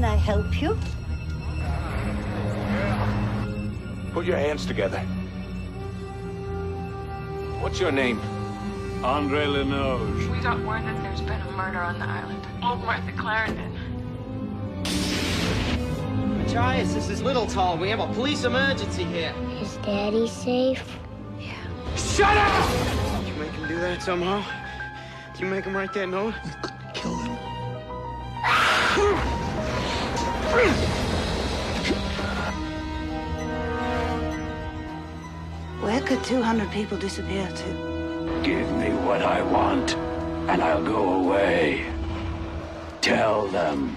Can I help you? Put your hands together. What's your name? Andre Lenoge. We got word that there's been a murder on the island. Over at the Clarendon. Matthias, this is Littletall. We have a police emergency here. Is Daddy safe? Yeah. Shut up! Did you make him do that somehow? Did you make him write that note? Kill him. Where could 200 people disappear to? Give me what I want, and I'll go away. Tell them.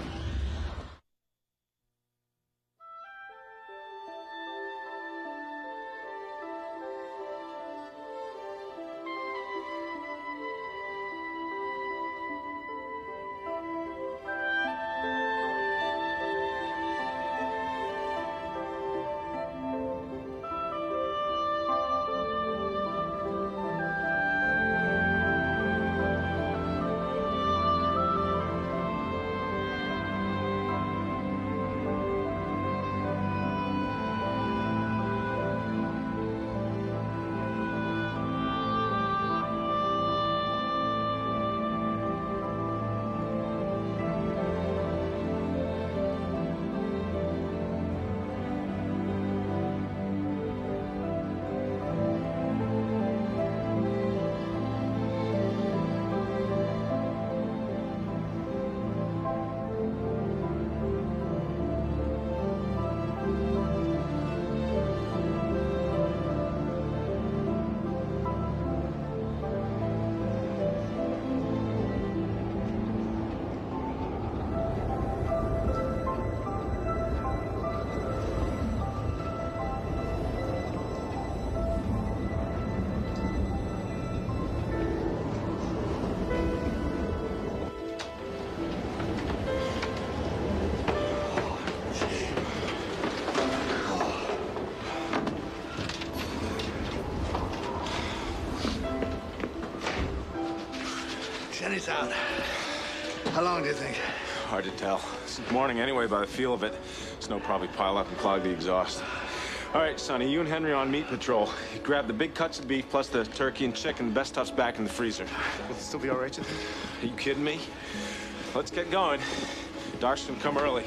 Jenny's out. How long do you think? Hard to tell. It's morning anyway by the feel of it. Snow probably pile up and clog the exhaust. All right, Sonny, you and Henry on meat patrol. You grab the big cuts of beef plus the turkey and chicken. The best stuff's back in the freezer. Will it still be all right, you think? Are you kidding me? Let's get going. Dark's gonna come early.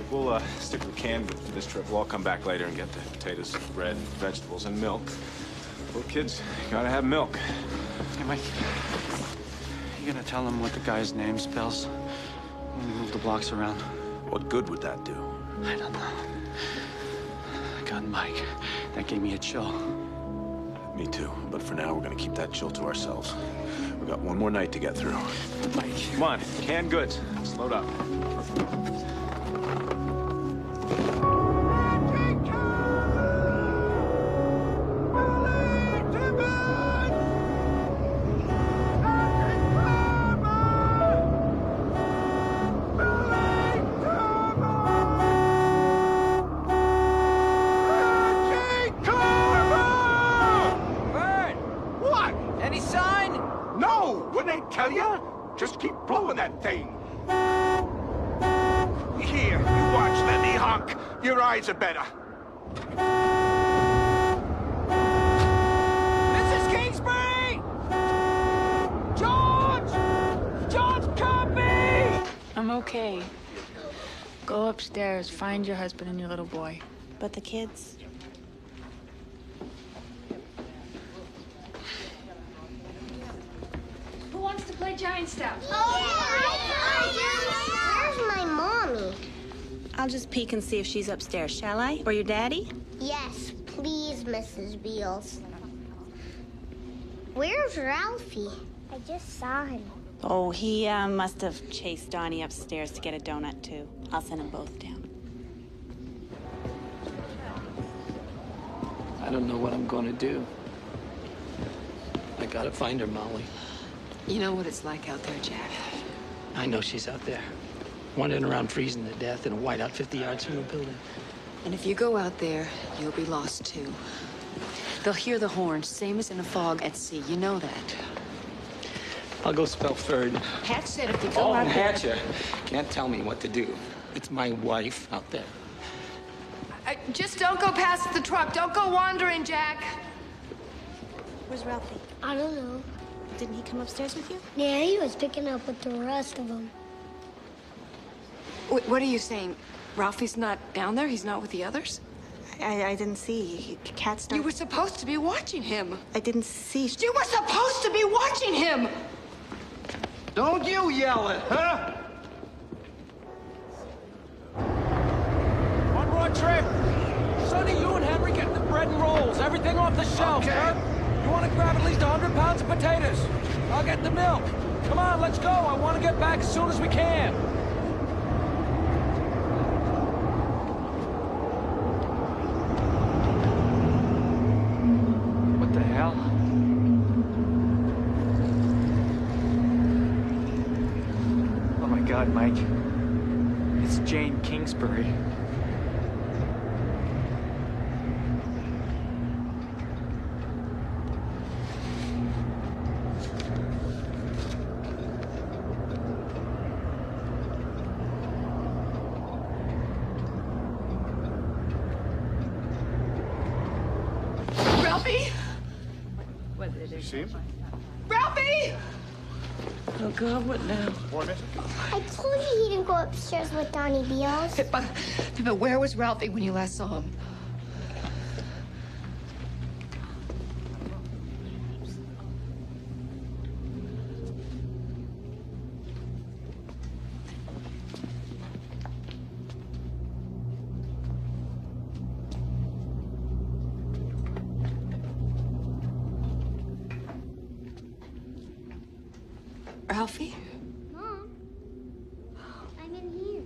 We'll stick with canned goods for this trip. We'll all come back later and get the potatoes, bread, vegetables, and milk. Little kids, gotta have milk. Hey, Mike. You gonna tell them what the guy's name spells? When we move the blocks around? What good would that do? I don't know. God, Mike, that gave me a chill. Me too, but for now, we're gonna keep that chill to ourselves. We've got one more night to get through. Mike. Come on, canned goods. Let's load up. Tell ya? Just keep blowing that thing. Here, you watch, Lenny Honk. Your eyes are better. Mrs. Kingsbury! George! George, copy! I'm okay. Go upstairs, find your husband and your little boy. But the kids? Who wants to play giant steps? Where's my mommy? I'll just peek and see if she's upstairs, shall I? Or your daddy? Yes, please, Mrs. Beals. Where's Ralphie? I just saw him. Oh, he must have chased Donnie upstairs to get a donut, too. I'll send them both down. I don't know what I'm going to do. I gotta find her, Molly. You know what it's like out there, Jack. I know she's out there, wandering around freezing to death in a whiteout 50 yards from a building. And if you go out there, you'll be lost too. They'll hear the horns, same as in a fog at sea. You know that. I'll go spell third. Hatch said if you go Oh, out and there... Hatcher can't tell me what to do. It's my wife out there. Just don't go past the truck. Don't go wandering, Jack. Where's Ralphie? I don't know. Didn't he come upstairs with you? Yeah, he was picking up with the rest of them. What are you saying? Ralphie's not down there? He's not with the others? I didn't see. Cat started... You were supposed to be watching him. I didn't see. You were supposed to be watching him! Don't you yell it, huh? One more trick. Sonny, you and Henry get the bread and rolls. Everything off the shelf, Okay. huh? You want to grab at least 100 pounds of potatoes? I'll get the milk. Come on, let's go. I want to get back as soon as we can. What the hell? Oh my God, Mike. It's Jane Kingsbury. Ralphie? You see him? Ralphie! Oh, God, what now? I told you he didn't go upstairs with Donnie Beals. But where was Ralphie when you last saw him? Ralphie? Mom, I'm in here.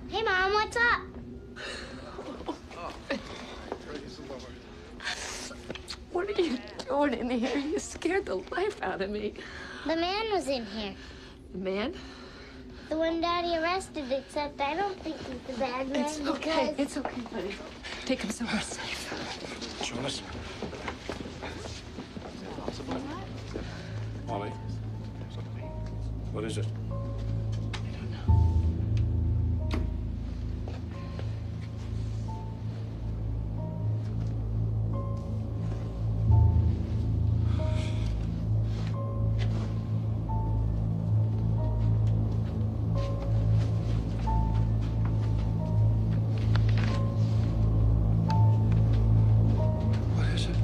Hey, Mom, what's up? What are you doing in here? You scared the life out of me. The man was in here. The man? The one Daddy arrested, except I don't think he's the bad man It's okay. because... It's okay, buddy. Take him somewhere safe. Jonas. Molly. What is it? What is it?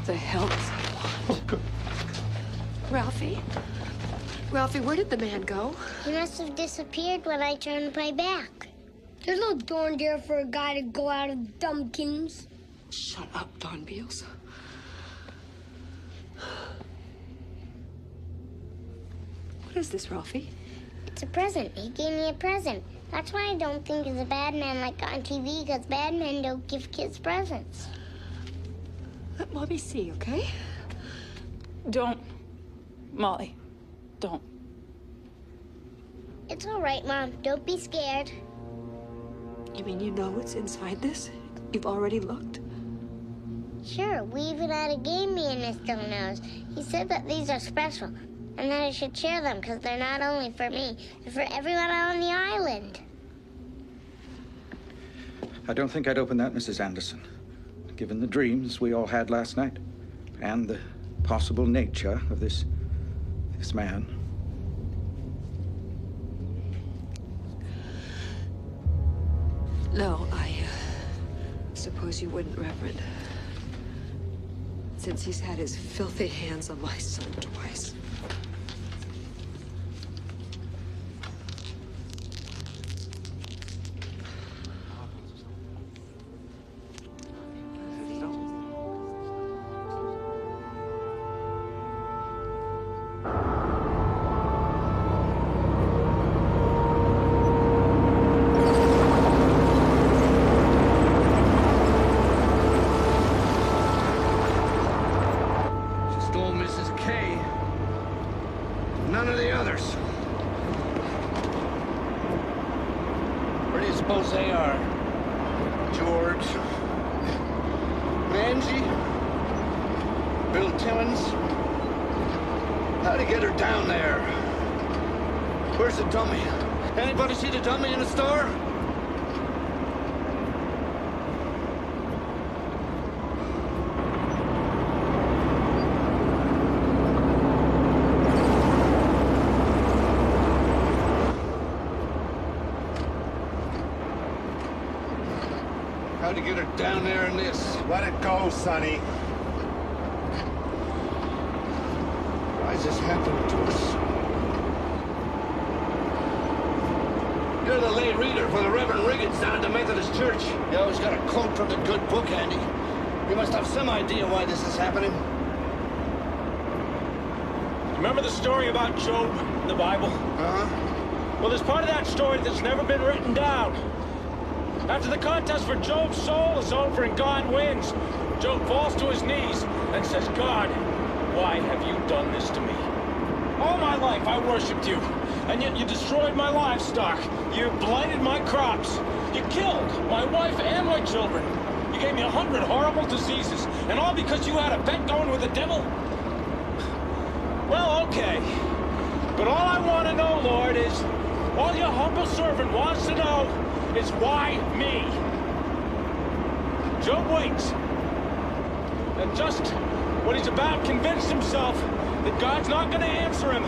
The hell does he want? Ralphie? Ralphie, where did the man go? He must have disappeared when I turned my back. There's no door there for a guy to go out of dumpkins. Shut up, Don Beals. What is this, Ralphie? It's a present. He gave me a present. That's why I don't think he's a bad man like on TV, because bad men don't give kids presents. Let Mommy see, okay? Don't. Molly, don't. It's all right, Mom. Don't be scared. You mean you know what's inside this? You've already looked? Sure, we even had a game me and Mr. Knows. He said that these are special, and that I should share them, because they're not only for me, they're for everyone on the island. I don't think I'd open that, Mrs. Anderson. Given the dreams we all had last night, and the possible nature of this man. No, I suppose you wouldn't, Reverend. Since he's had his filthy hands on my son twice. None of the others. Where do you suppose they are? George, Angie? Bill Timmons? How'd he get her down there? Where's the dummy? Anybody see the dummy in the store? How'd you get her down there in this? Let it go, Sonny. Why is this happening to us? You're the lay reader for the Reverend Riggins down at the Methodist Church. You always got a quote from the good book, Andy. You must have some idea why this is happening. Remember the story about Job in the Bible? Uh-huh. Well, there's part of that story that's never been written down. After the contest for Job's soul is over and God wins, Job falls to his knees and says, God, why have you done this to me? All my life I worshipped you, and yet you destroyed my livestock. You blighted my crops. You killed my wife and my children. You gave me 100 horrible diseases, and all because you had a bet going with the devil? Well, okay. But all I want to know, Lord, is all your humble servant wants to know is why me? Job waits. And just when he's about convinced himself that God's not going to answer him,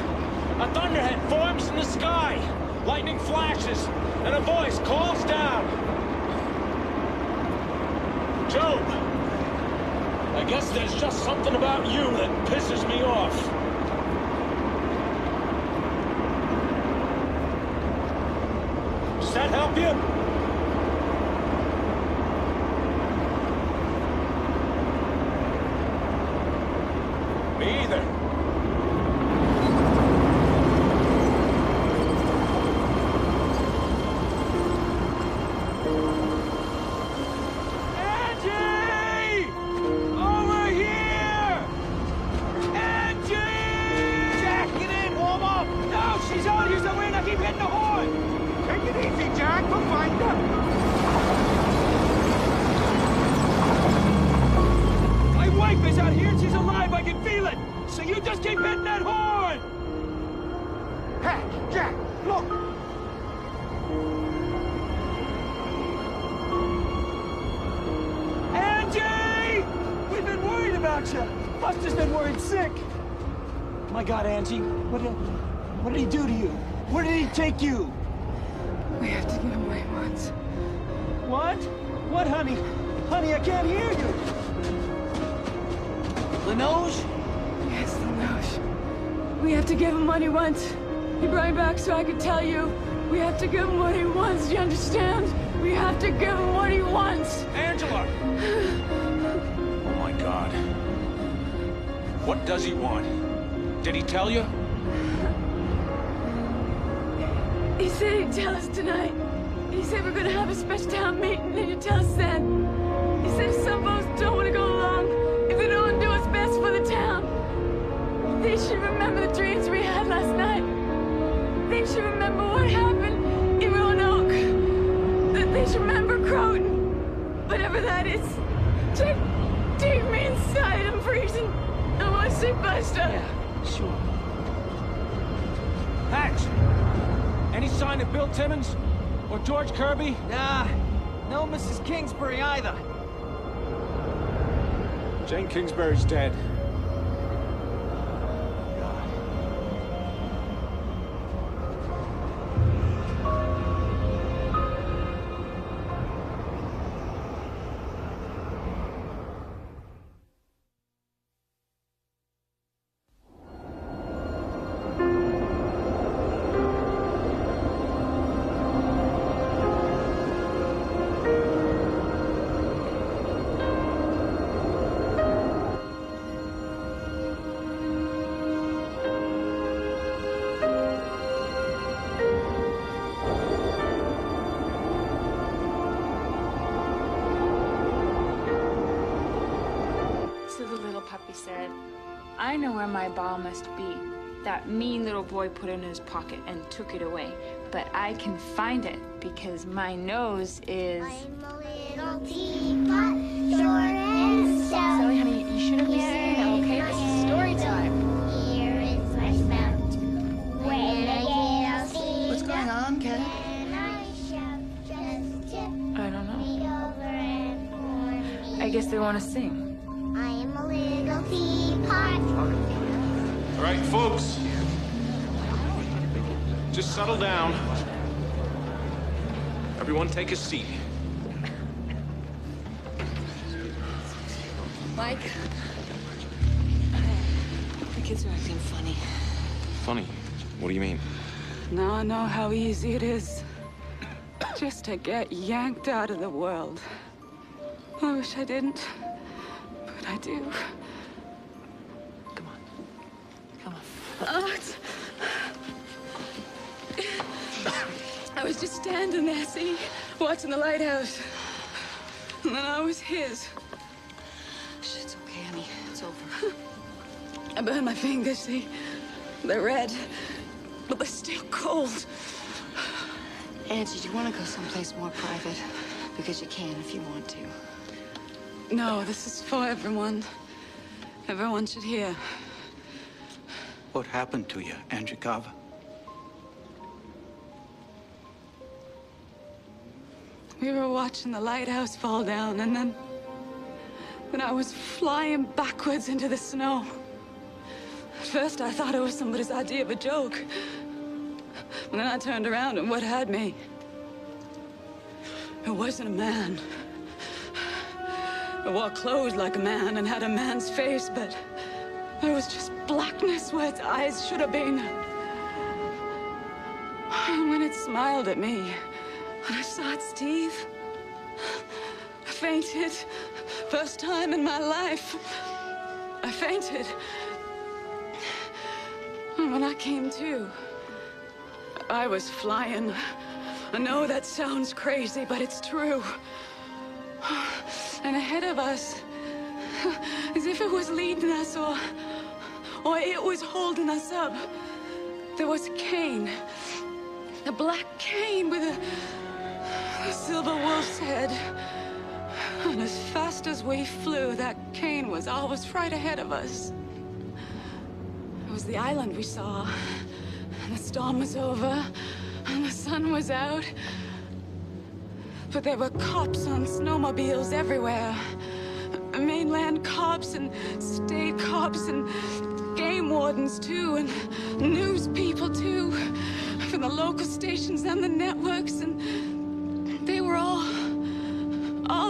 a thunderhead forms in the sky, lightning flashes, and a voice calls down. Job, I guess there's just something about you that pisses me off. Does that help you? Me either. Angie! Over here! Angie! Jack, get in, warm up! No, she's out here somewhere and I keep hitting the horn! Take it easy, Jack. We'll find her. My wife is out here and she's alive. I can feel it. So you just keep hitting that horn. Hey, Jack, look. Angie! We've been worried about you. Buster's been worried sick. My God, Angie, what did he do to you? Where did he take you? We have to give him what he wants. What? What, honey? Honey, I can't hear you. Linoge? Yes, Linoge. We have to give him what he wants. He brought me back so I could tell you. We have to give him what he wants, do you understand? We have to give him what he wants. Angela! Oh, my God. What does he want? Did he tell you? He said he'd tell us tonight. He said we're gonna have a special town meeting and he'd tell us then. He said if some folks don't want to go along, if they don't want to do what's best for the town, they should remember the dreams we had last night. They should remember what happened in Roanoke. That they should remember Croton. Whatever that is. Just dig me inside, I'm freezing. I want to see Buster. Yeah, sure. Hatch! Any sign of Bill Timmons? Or George Kirby? Nah, no Mrs. Kingsbury either. Jane Kingsbury's dead. Puppy said, I know where my ball must be. That mean little boy put it in his pocket and took it away. But I can find it because my nose is... I'm a little teapot, short and gonna be saying now, okay? This is story time. Here is my spout. When I get all steamed What's going on, Ken? and I shout, just tip I don't know. me over and pour me. I guess they want to sing. I am a little teapot. All right, folks. Just settle down. Everyone take a seat. Mike, the kids are acting funny. Funny. What do you mean? Now I know how easy it is just to get yanked out of the world. I wish I didn't, but I do. Come on. Come on. I was just standing there, see, watching the lighthouse. And then I was his. It's okay, honey. It's over. I burned my fingers, see? They're red, but they're still cold. Angie, do you want to go someplace more private? Because you can if you want to. No, this is for everyone. Everyone should hear. What happened to you, Angie Carver? We were watching the lighthouse fall down, and then I was flying backwards into the snow. At first, I thought it was somebody's idea of a joke. And then I turned around, and what had me? It wasn't a man. It wore clothes like a man and had a man's face, but there was just blackness where its eyes should have been. And when it smiled at me, when I saw it, Steve, I fainted. First time in my life, I fainted. And when I came to, I was flying. I know that sounds crazy, but it's true. And ahead of us, as if it was leading us or it was holding us up, there was a cane. A black cane with a silver wolf's head. And as fast as we flew, that cane was always right ahead of us. It was the island we saw. And the storm was over, and the sun was out. But there were cops on snowmobiles everywhere. Mainland cops and state cops and game wardens too, and news people too, from the local stations and the networks, and they were all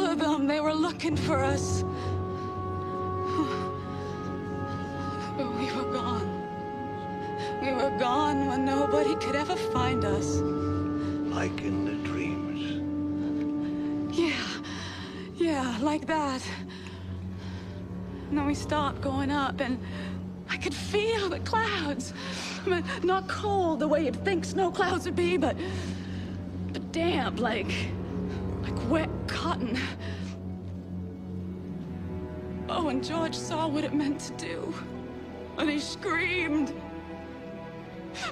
of them, they were looking for us. But we were gone. We were gone when nobody could ever find us. Like in the dreams. Yeah, like that. And then we stopped going up, and I could feel the clouds. I mean, not cold the way you'd think snow clouds would be, but damp, like wet cotton. Oh, and George saw what it meant to do, and he screamed.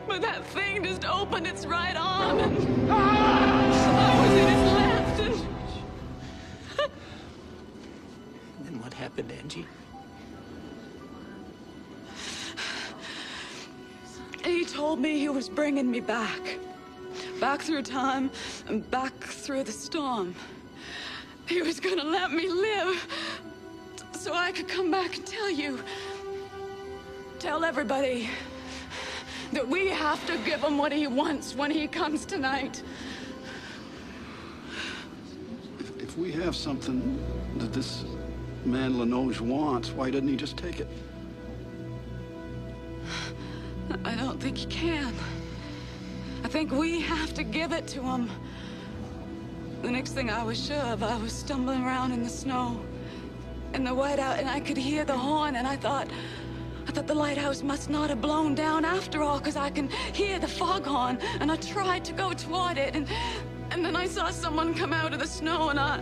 But that thing just opened its right arm, and I was in his left, and Then what happened, Angie? he told me he was bringing me back. Back through time and back through the storm. He was gonna let me live so I could come back and tell you. Tell everybody that we have to give him what he wants when he comes tonight. If we have something that this man Lenoge wants, why doesn't he just take it? I don't think he can. I think we have to give it to him. The next thing I was sure of, I was stumbling around in the snow, in the whiteout, and I could hear the horn, and I thought the lighthouse must not have blown down after all, because I can hear the foghorn, and I tried to go toward it, and then I saw someone come out of the snow, and I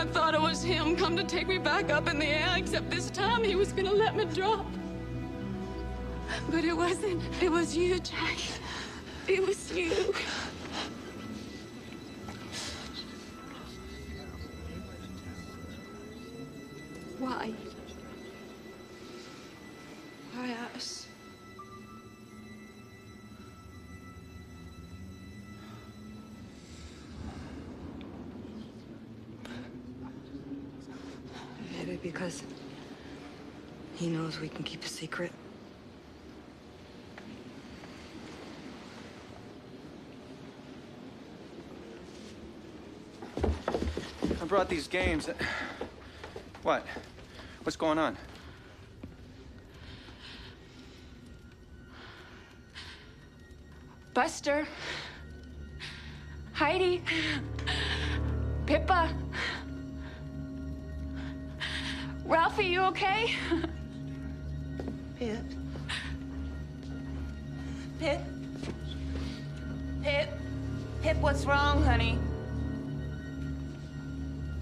thought it was him come to take me back up in the air, except this time he was gonna let me drop. But it wasn't. It was you, Jack. It was you. Why? because he knows we can keep a secret. I brought these games. What? What's going on? Buster. Heidi. Pippa. Ralphie, you okay? Pip. Pip. Pip. Pip, what's wrong, honey?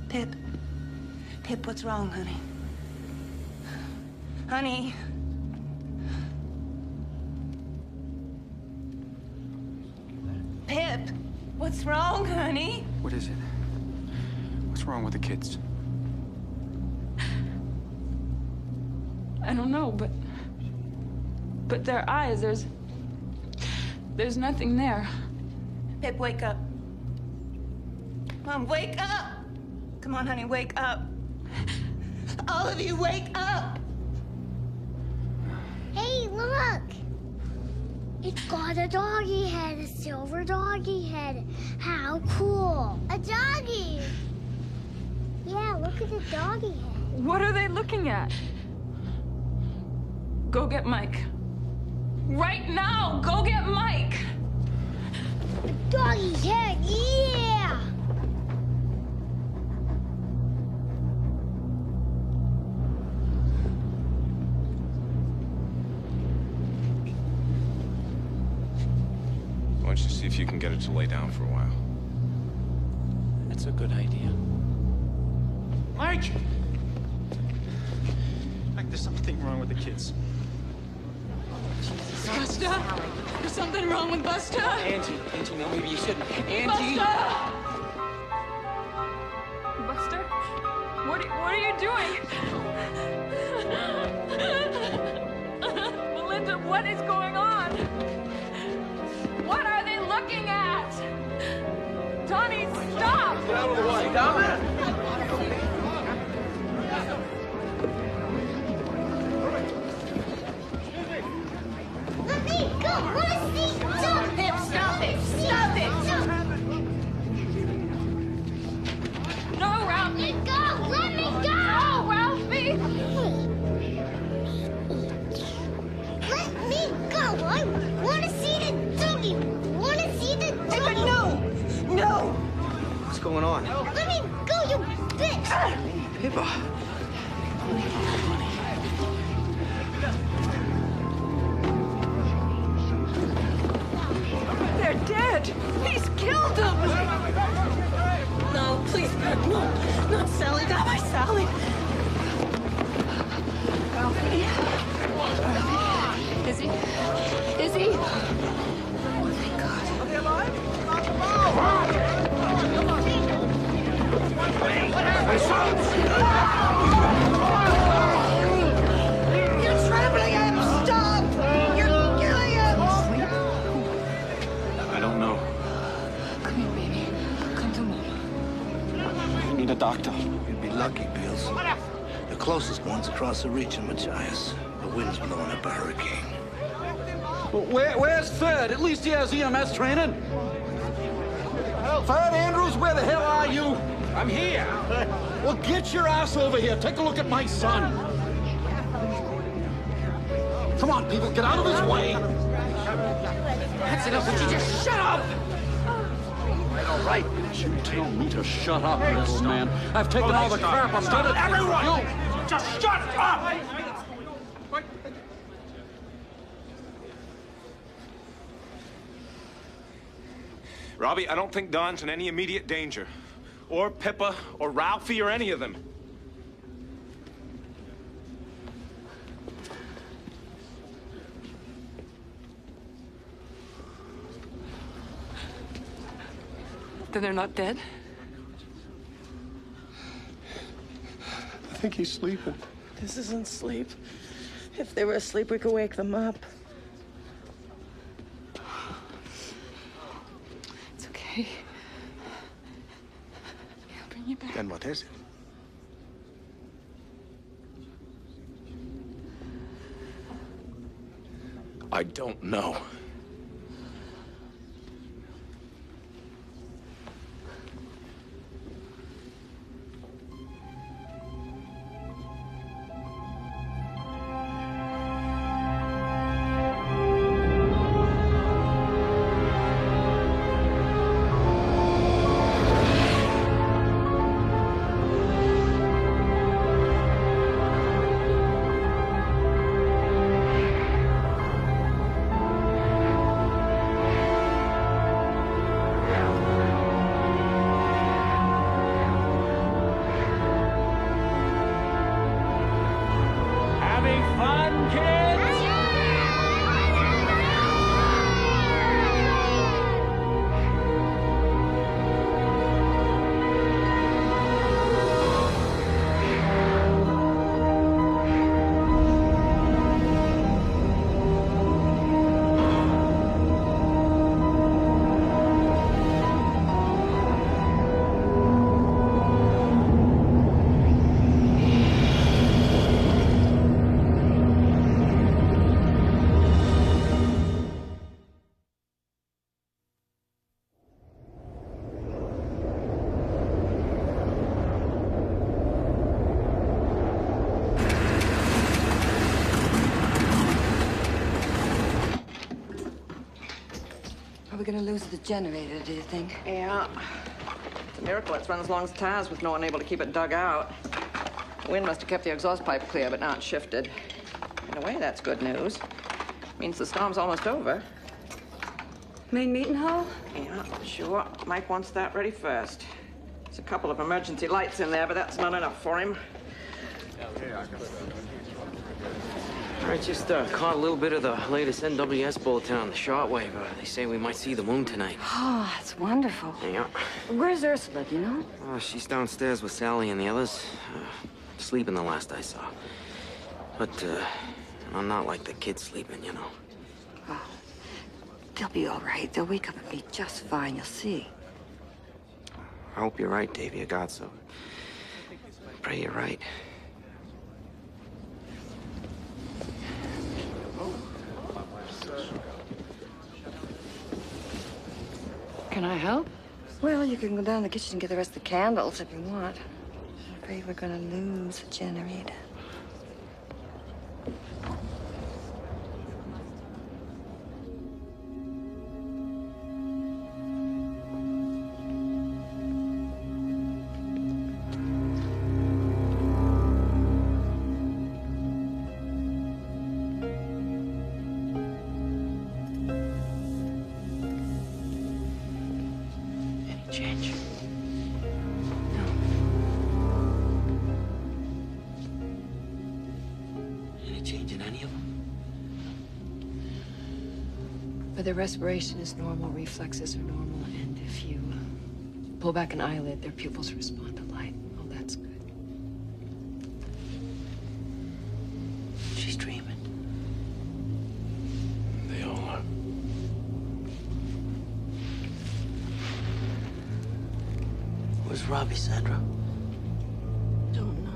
Pip. Pip, what's wrong, honey? Honey. Pip, what's wrong, honey? What is it? What's wrong with the kids? I don't know, but their eyes, there's nothing there. Pip, wake up. Mom, wake up! Come on, honey, wake up. All of you, wake up! Hey, look! It's got a doggy head, a silver doggy head. How cool! A doggy! Yeah, look at the doggy head. What are they looking at? Go get Mike. Right now, go get Mike! Doggy head, yeah! Why don't you see if you can get it to lay down for a while? That's a good idea. Mike! Mike, there's something wrong with the kids. Buster? There's something wrong with Buster? Angie, no, maybe you shouldn't. Angie! Buster? What are you doing? Melinda, what is going on? What are they looking at? Donnie, stop! Get out of the way. Stop it! Let me go! I want to see! Stop! Pip, stop it! Stop it! No, Ralphie! Let me go! Let me go! No, Ralphie! Let me go! I want to see the doggy! Want to see the doggy! No! No! What's going on? Let me go, you bitch! Pippa. They're dead. He's killed them. No, please, no. Not Sally, not my Sally. Ralphie? Is he? Is he? Thank God. Are they alive? You're trampling him! Stop! You're killing him! I don't know. Come here, baby. Come to Mom. I need a doctor. You'd be lucky, Beals. The closest one's across the reach in Machias. The wind's blowing up a hurricane. Well, where's Third? At least he has EMS training. Third Andrews, where the hell are you? I'm here. Well, get your ass over here. Take a look at my son. Come on, people, get out of his way. That's enough. Would you just shut up? All right. You tell me to shut up, little man. I've taken all the crap. I'm done. Everyone! You. Just shut up! Robbie, I don't think Don's in any immediate danger. Or Pippa, or Ralphie, or any of them. Then they're not dead? I think he's sleeping. This isn't sleep. If they were asleep, we could wake them up. It's okay. I'll bring you back. Then what is it? I don't know. Are we gonna lose the generator, do you think? Yeah. It's a miracle it's run as long as it has with no one able to keep it dug out. The wind must have kept the exhaust pipe clear, but not shifted. In a way, that's good news. Means the storm's almost over. Main meeting hall? Yeah, sure. Mike wants that ready first. There's a couple of emergency lights in there, but that's not enough for him. I just caught a little bit of the latest NWS bulletin on the shortwave. They say we might see the moon tonight. Oh, that's wonderful. Yeah. Where's Ursula, do you know? She's downstairs with Sally and the others. Sleeping the last I saw. But, I'm not like the kids sleeping, you know. Oh, they'll be all right. They'll wake up and be just fine, you'll see. I hope you're right, Davy. I got so. Pray you're right. Can I help? Well, you can go down to the kitchen and get the rest of the candles if you want. I'm afraid we're gonna lose the generator. Change. Any change in any of them? But their respiration is normal, reflexes are normal, and if you pull back an eyelid, their pupils respond to light. Oh, that's good. She's dreaming. They all are. Where's Robbie, Sandra? Don't know.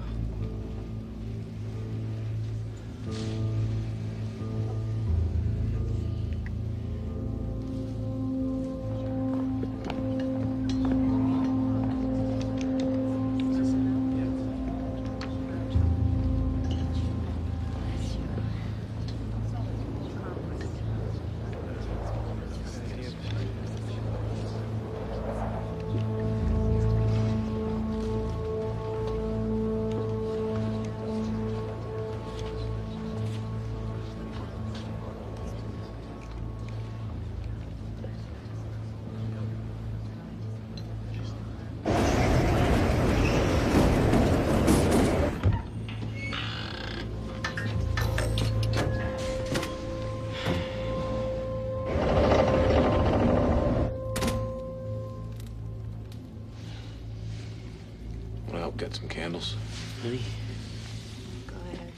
Well, get some candles. Honey? Go ahead.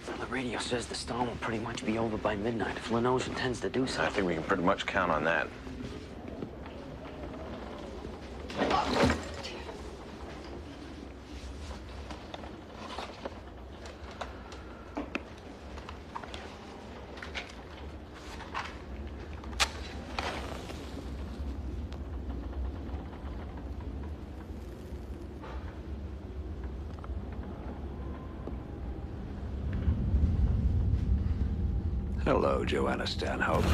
Well, the radio says the storm will pretty much be over by midnight if Linoge intends to do something. I think we can pretty much count on that. Hello, Joanna Stanhope.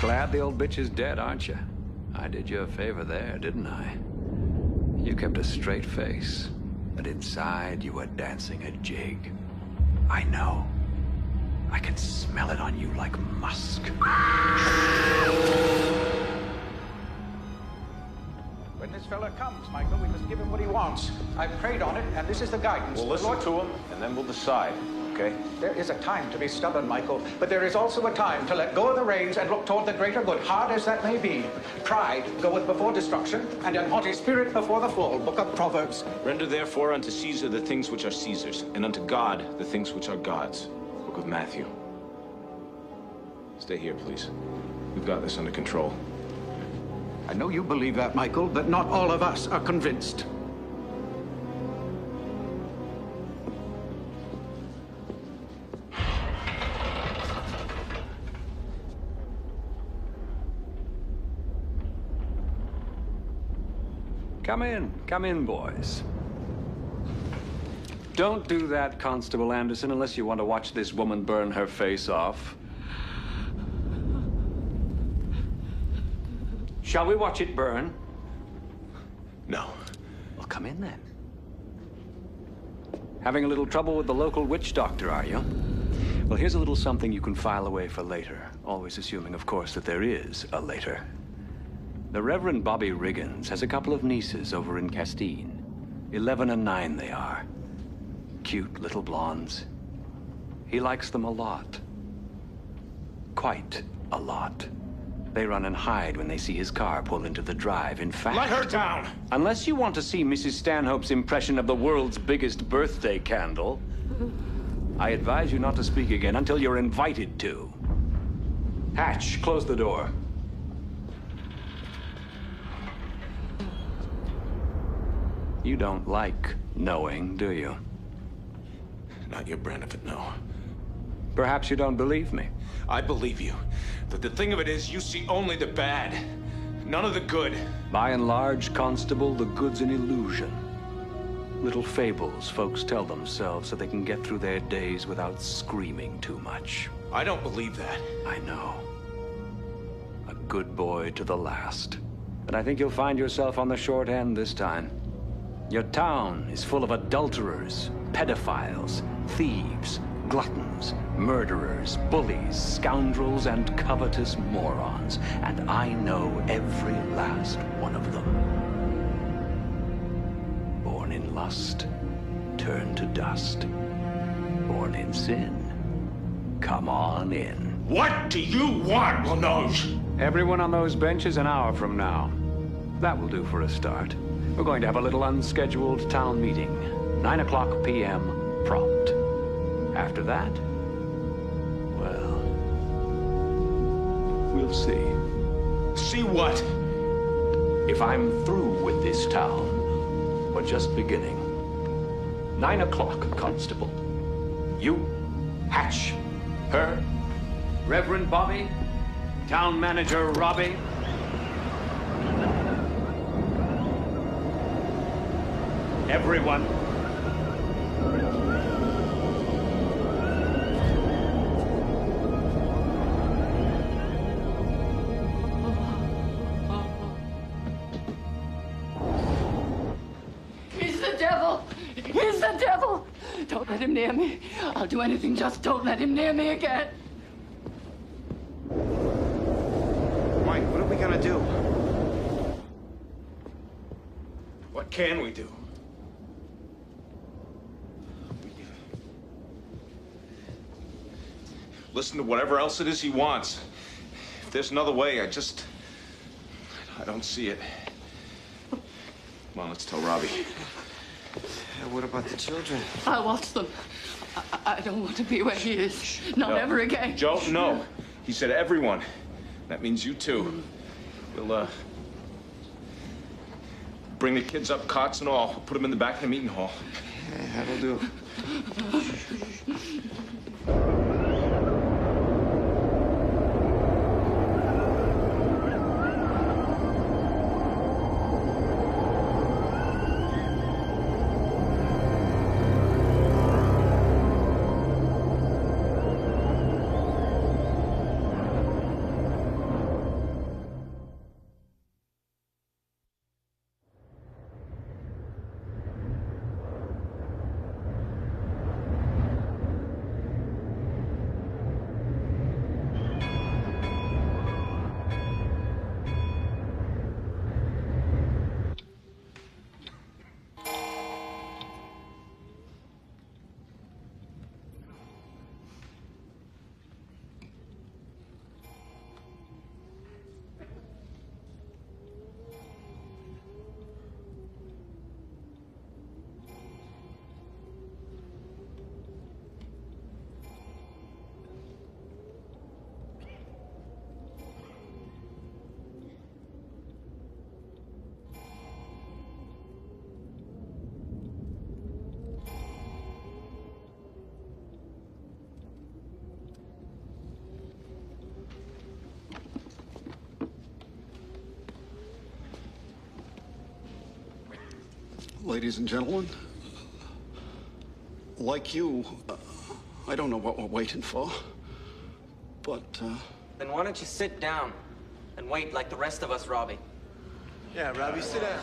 Glad the old bitch is dead, aren't you? I did you a favor there, didn't I? You kept a straight face, but inside you were dancing a jig. I know. I can smell it on you like musk. When this fella comes, Michael, we must give him what he wants. I've prayed on it, and this is the guidance. We'll listen to him, and then we'll decide, okay? There is a time to be stubborn, Michael, but there is also a time to let go of the reins and look toward the greater good, hard as that may be. Pride goeth before destruction, and an haughty spirit before the fall. Book of Proverbs. Render therefore unto Caesar the things which are Caesar's, and unto God the things which are God's. Book of Matthew. Stay here, please. We've got this under control. I know you believe that, Michael, but not all of us are convinced. Come in, boys. Don't do that, Constable Anderson, unless you want to watch this woman burn her face off. Shall we watch it burn? No. Well, come in then. Having a little trouble with the local witch doctor, are you? Well, here's a little something you can file away for later. Always assuming, of course, that there is a later. The Reverend Bobby Riggins has a couple of nieces over in Castine. 11 and 9 they are. Cute little blondes. He likes them a lot. Quite a lot. They run and hide when they see his car pull into the drive. In fact... Let her down! Unless you want to see Mrs. Stanhope's impression of the world's biggest birthday candle, I advise you not to speak again until you're invited to. Hatch, close the door. You don't like knowing, do you? Not your brand of it, no. Perhaps you don't believe me. I believe you. But the thing of it is, you see only the bad. None of the good. By and large, Constable, the good's an illusion. Little fables folks tell themselves so they can get through their days without screaming too much. I don't believe that. I know. A good boy to the last. But I think you'll find yourself on the short end this time. Your town is full of adulterers, pedophiles, thieves, gluttons, murderers, bullies, scoundrels, and covetous morons. And I know every last one of them. Born in lust, turn to dust. Born in sin, come on in. What do you want, Lanoge? Everyone on those benches an hour from now. That will do for a start. We're going to have a little unscheduled town meeting. 9 p.m. prompt. After that, well, we'll see. See what? If I'm through with this town, we're just beginning. 9 Constable. You, Hatch, her, Reverend Bobby, Town Manager Robbie. Everyone. He's the devil! He's the devil! Don't let him near me. I'll do anything, just don't let him near me again. Mike, what are we gonna do? What can we do? Listen to whatever else it is he wants. If there's another way, I don't see it. Come on, let's tell Robbie. What about the children? I'll watch them. I don't want to be where he is. Not ever again. Joe, no. He said everyone. That means you too. We'll, bring the kids up, cots and all. We'll put them in the back of the meeting hall. Yeah, that'll do. Ladies and gentlemen, like you, I don't know what we're waiting for, but, Then why don't you sit down and wait like the rest of us, Robbie? Yeah, Robbie, sit down.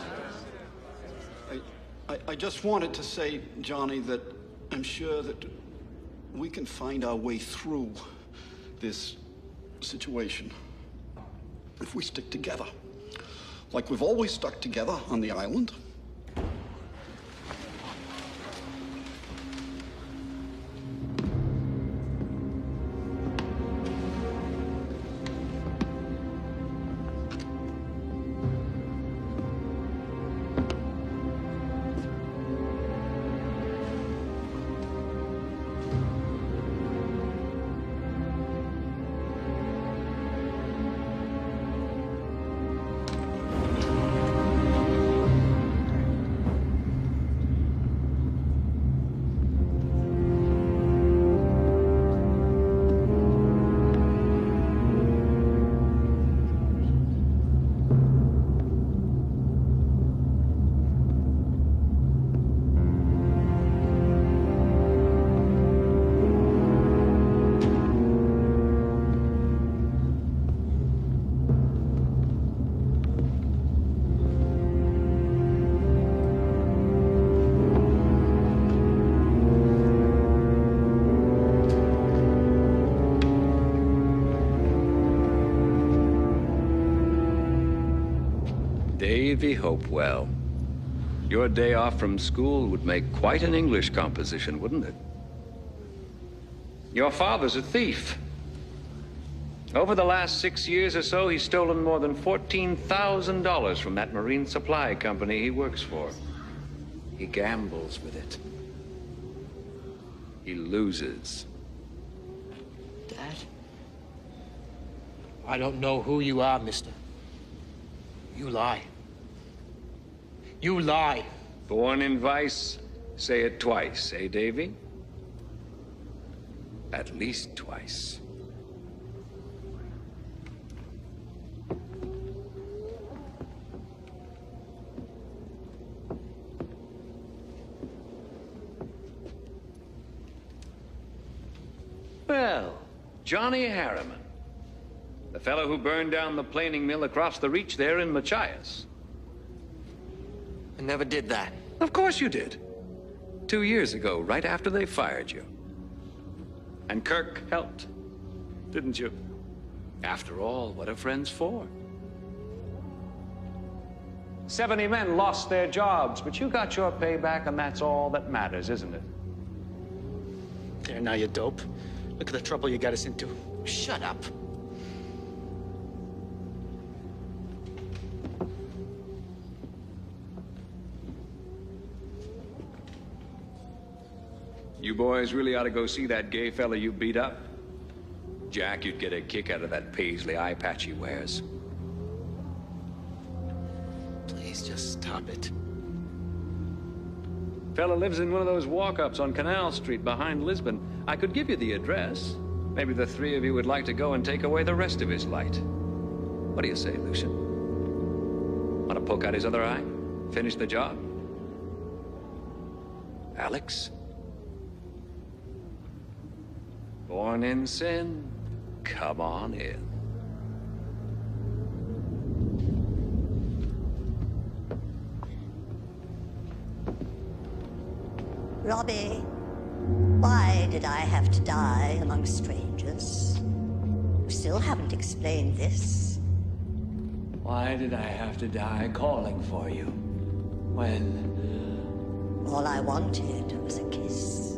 I just wanted to say, Johnny, that I'm sure that we can find our way through this situation if we stick together, like we've always stuck together on the island. Davy Hopewell. Your day off from school would make quite an English composition, wouldn't it? Your father's a thief. Over the last 6 years or so, he's stolen more than $14,000 from that marine supply company he works for. He gambles with it. He loses. Dad? I don't know who you are, mister. You lie. You lie. Born in vice, say it twice, eh, Davy? At least twice. Well, Johnny Harriman. The fellow who burned down the planing mill across the reach there in Machias. I never did that. Of course you did. 2 years ago, right after they fired you. And Kirk helped, didn't you? After all, what are friends for? 70 men lost their jobs, but you got your payback, and that's all that matters, isn't it? There, now you dope. Look at the trouble you got us into. Shut up. You boys really ought to go see that gay fella you beat up. Jack, you'd get a kick out of that paisley eye patch he wears. Please just stop it. Fella lives in one of those walk-ups on Canal Street behind Lisbon. I could give you the address. Maybe the three of you would like to go and take away the rest of his light. What do you say, Lucian? Want to poke out his other eye? Finish the job? Alex? Born in sin, come on in. Robbie, why did I have to die among strangers? You still haven't explained this. Why did I have to die calling for you? When? All I wanted was a kiss.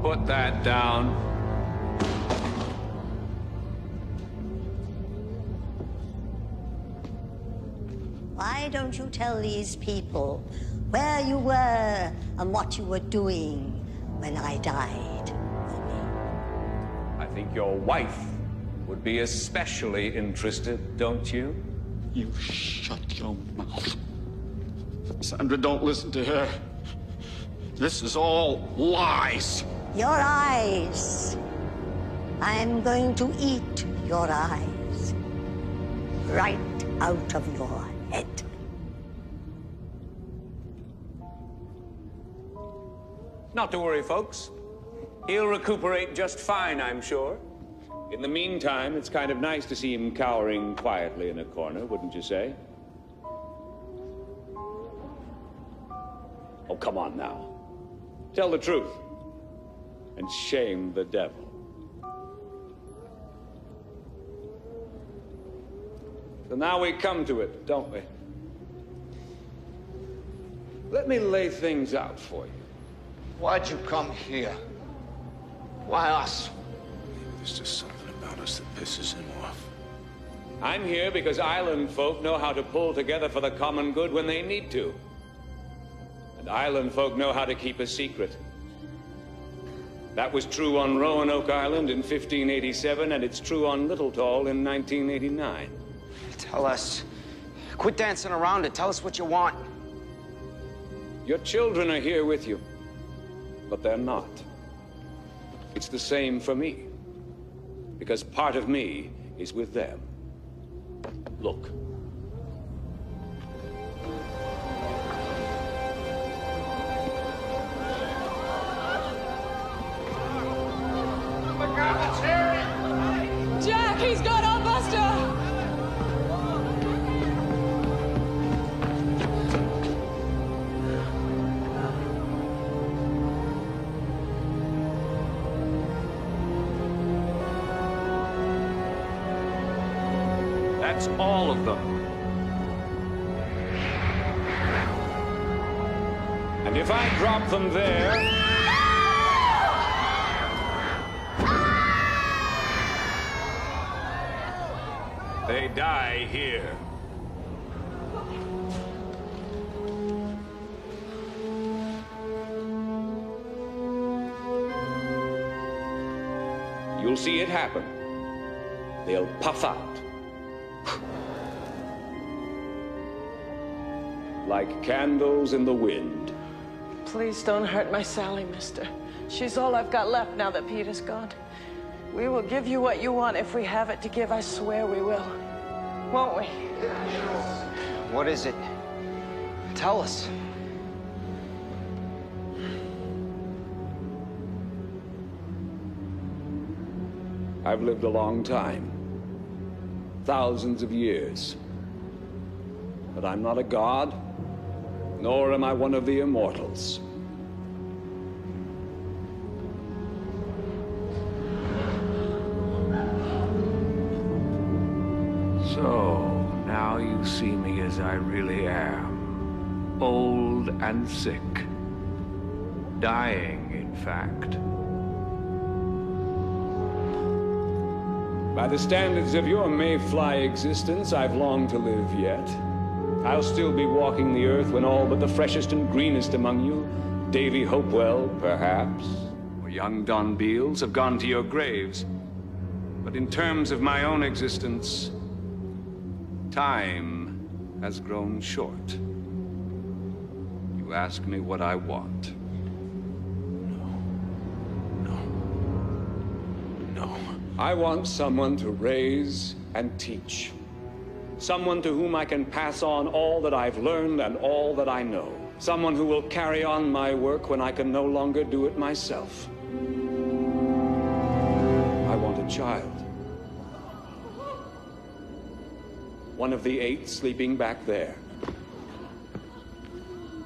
Put that down. Why don't you tell these people where you were and what you were doing when I died, Robbie? I think your wife would be especially interested, don't you? You shut your mouth. Sandra, don't listen to her. This is all lies. Your eyes. I'm going to eat your eyes. Right out of your head. Not to worry, folks. He'll recuperate just fine, I'm sure. In the meantime, it's kind of nice to see him cowering quietly in a corner, wouldn't you say? Oh, come on now. Tell the truth. And shame the devil. So now we come to it, don't we? Let me lay things out for you. Why'd you come here? Why us? Maybe there's just something about us that pisses him off. I'm here because island folk know how to pull together for the common good when they need to. And island folk know how to keep a secret. That was true on Roanoke Island in 1587, and it's true on Little Tall in 1989. Tell us. Quit dancing around it. Tell us what you want. Your children are here with you, but they're not. It's the same for me, because part of me is with them. Look. Jack, he's got our Buster! That's all of them. And if I drop them there... they die here. You'll see it happen. They'll puff out. Like candles in the wind. Please don't hurt my Sally, mister. She's all I've got left now that Peter's gone. We will give you what you want if we have it to give. I swear we will. Won't we? What is it? Tell us. I've lived a long time. Thousands of years. But I'm not a god, nor am I one of the immortals. So, now you see me as I really am. Old and sick. Dying, in fact. By the standards of your mayfly existence, I've long to live yet. I'll still be walking the earth when all but the freshest and greenest among you, Davy Hopewell, perhaps, or young Don Beals, have gone to your graves. But in terms of my own existence, time has grown short. You ask me what I want. No. I want someone to raise and teach. Someone to whom I can pass on all that I've learned and all that I know. Someone who will carry on my work when I can no longer do it myself. I want a child. One of the 8 sleeping back there.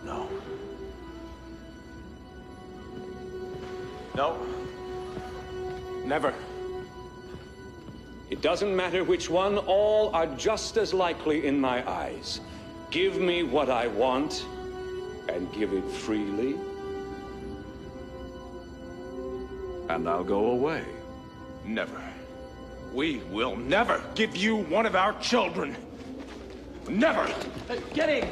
No. No. Never. It doesn't matter which one, all are just as likely in my eyes. Give me what I want, and give it freely, and I'll go away. Never. We will never give you one of our children. Never! Get him!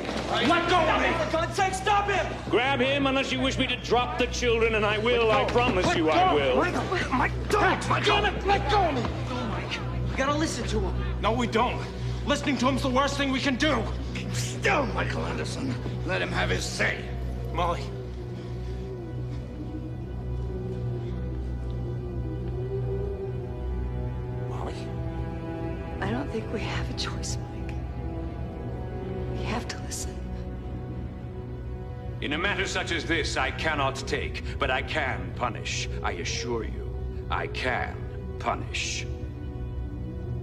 Let go of me! For God's sake, stop him! Grab him unless you wish me to drop the children, and I will, I promise you I will. My dog! Damn it, let go of me! We gotta listen to him. No, we don't. Listening to him's the worst thing we can do. Keep still, Michael Anderson. Let him have his say. Molly. We have a choice, Mike. We have to listen. In a matter such as this, I cannot take, but I can punish. I assure you, I can punish.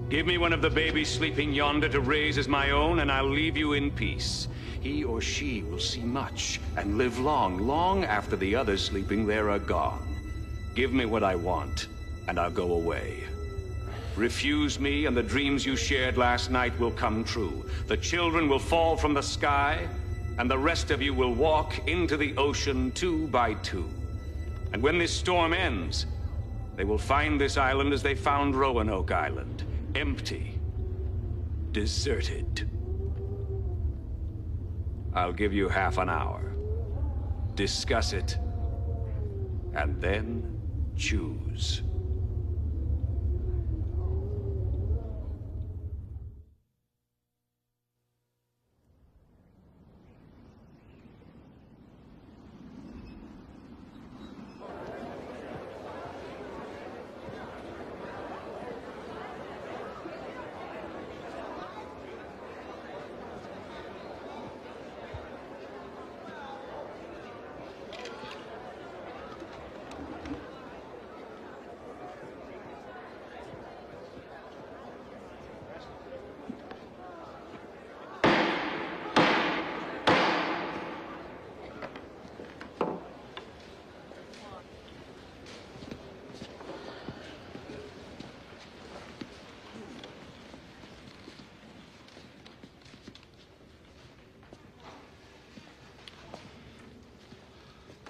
Give me one of the babies sleeping yonder to raise as my own, and I'll leave you in peace. He or she will see much and live long, long after the others sleeping there are gone. Give me what I want, and I'll go away. Refuse me, and the dreams you shared last night will come true. The children will fall from the sky, and the rest of you will walk into the ocean 2 by 2. And when this storm ends, they will find this island as they found Roanoke Island, empty, deserted. I'll give you half an hour. Discuss it, and then choose.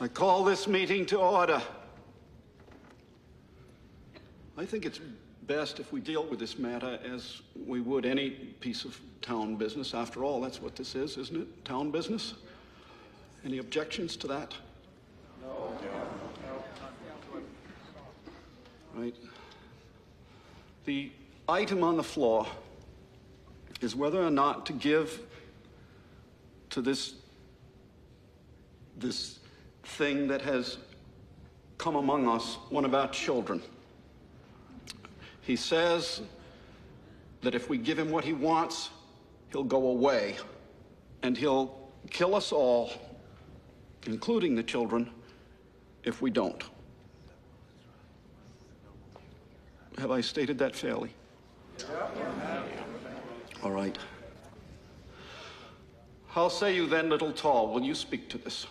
I call this meeting to order. I think it's best if we deal with this matter as we would any piece of town business. After all, that's what this is, isn't it? Town business? Any objections to that? No. Right. The item on the floor is whether or not to give to this thing that has come among us, one of our children. He says that if we give him what he wants, he'll go away, and he'll kill us all, including the children, if we don't. Have I stated that fairly? All right. How say you then, Little Tall? Will you speak to this?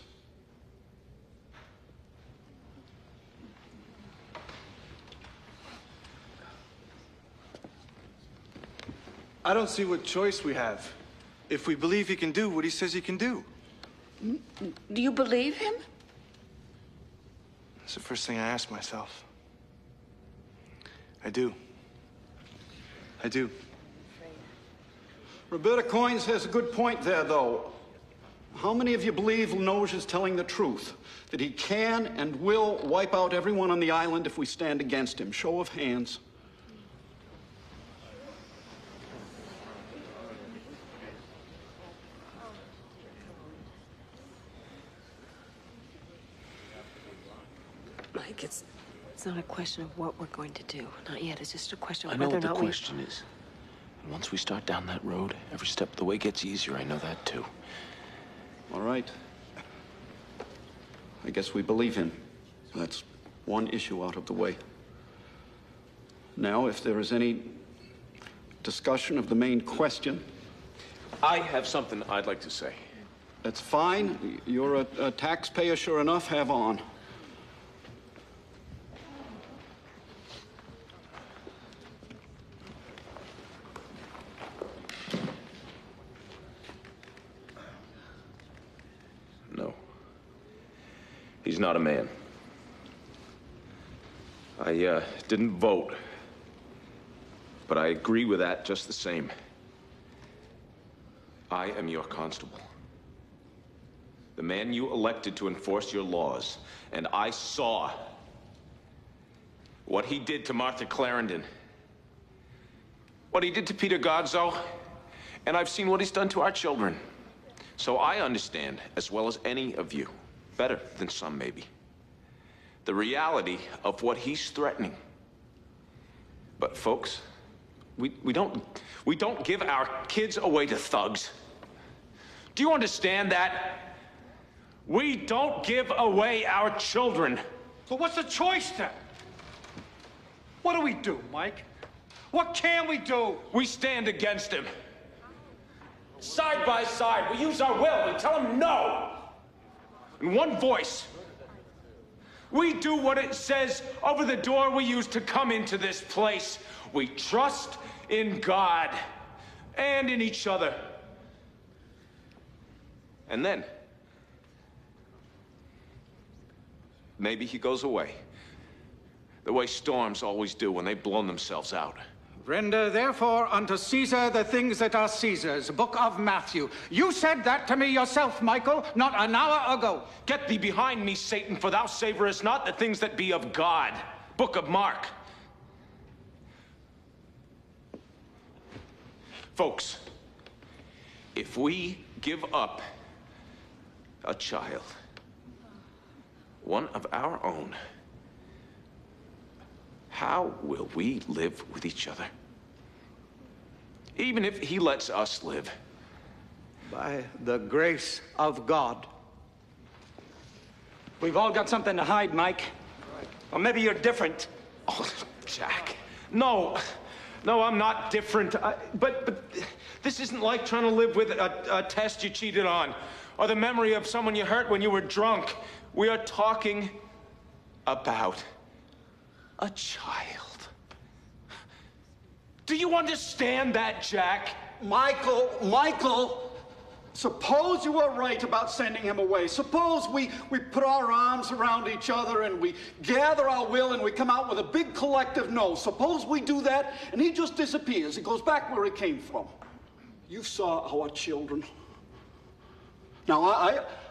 I don't see what choice we have if we believe he can do what he says he can do. Do you believe him? That's the first thing I ask myself. I do. I do. Roberta Coins has a good point there, though. How many of you believe Linoge is telling the truth? That he can and will wipe out everyone on the island if we stand against him? Show of hands. Mike, it's not a question of what we're going to do. Not yet. It's just a question I of know whether or what the not we... question is. And once we start down that road, every step of the way gets easier. I know that, too. All right. I guess we believe him. That's one issue out of the way. Now, if there is any discussion of the main question... I have something I'd like to say. That's fine. You're a taxpayer, sure enough. Have on. No. He's not a man. I didn't vote, but I agree with that just the same. I am your constable. The man you elected to enforce your laws, and I saw what he did to Martha Clarendon, what he did to Peter Godso, and I've seen what he's done to our children. So I understand, as well as any of you, better than some maybe, the reality of what he's threatening. But folks, We don't give our kids away to thugs. Do you understand that? We don't give away our children. So what's the choice then? What do we do, Mike? What can we do? We stand against him. Side by side, we use our will. We tell him no. In one voice. We do what it says over the door we use to come into this place. We trust in God and in each other. And then, maybe he goes away. The way storms always do when they've blown themselves out. Render therefore unto Caesar the things that are Caesar's. Book of Matthew. You said that to me yourself, Michael, not an hour ago. Get thee behind me, Satan, for thou savorest not the things that be of God. Book of Mark. Folks, if we give up a child, one of our own, how will we live with each other? Even if he lets us live. By the grace of God. We've all got something to hide, Mike. Or maybe you're different. Oh, Jack. No. No, I'm not different. But this isn't like trying to live with a test you cheated on. Or the memory of someone you hurt when you were drunk. We are talking about a child. Do you understand that, Jack? Michael, suppose you were right about sending him away. Suppose we put our arms around each other and we gather our will and we come out with a big collective no. Suppose we do that and he just disappears. He goes back where he came from. You saw our children. Now,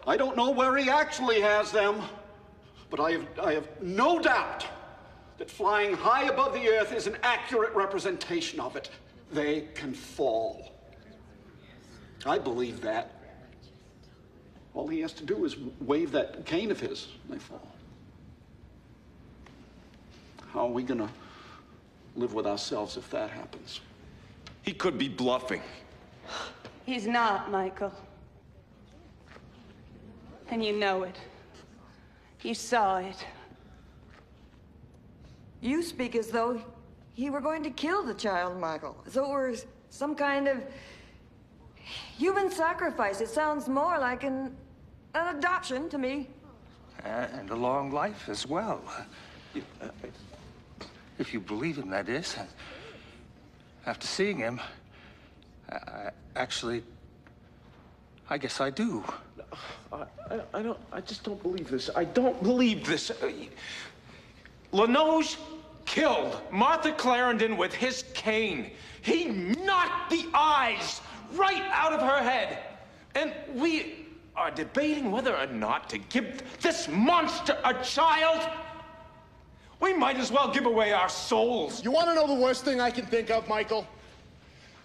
I don't know where he actually has them, but I have no doubt that flying high above the earth is an accurate representation of it. They can fall. I believe that. All he has to do is wave that cane of his, and they fall. How are we gonna live with ourselves if that happens? He could be bluffing. He's not, Michael. And you know it. You saw it. You speak as though he were going to kill the child, Michael. As though it were some kind of human sacrifice. It sounds more like an adoption to me. And a long life as well. If you believe him, that is. After seeing him, I guess I do. I just don't believe this. I don't believe this. Lanoge killed Martha Clarendon with his cane. He knocked the eyes right out of her head. And we are debating whether or not to give this monster a child. We might as well give away our souls. You want to know the worst thing I can think of, Michael?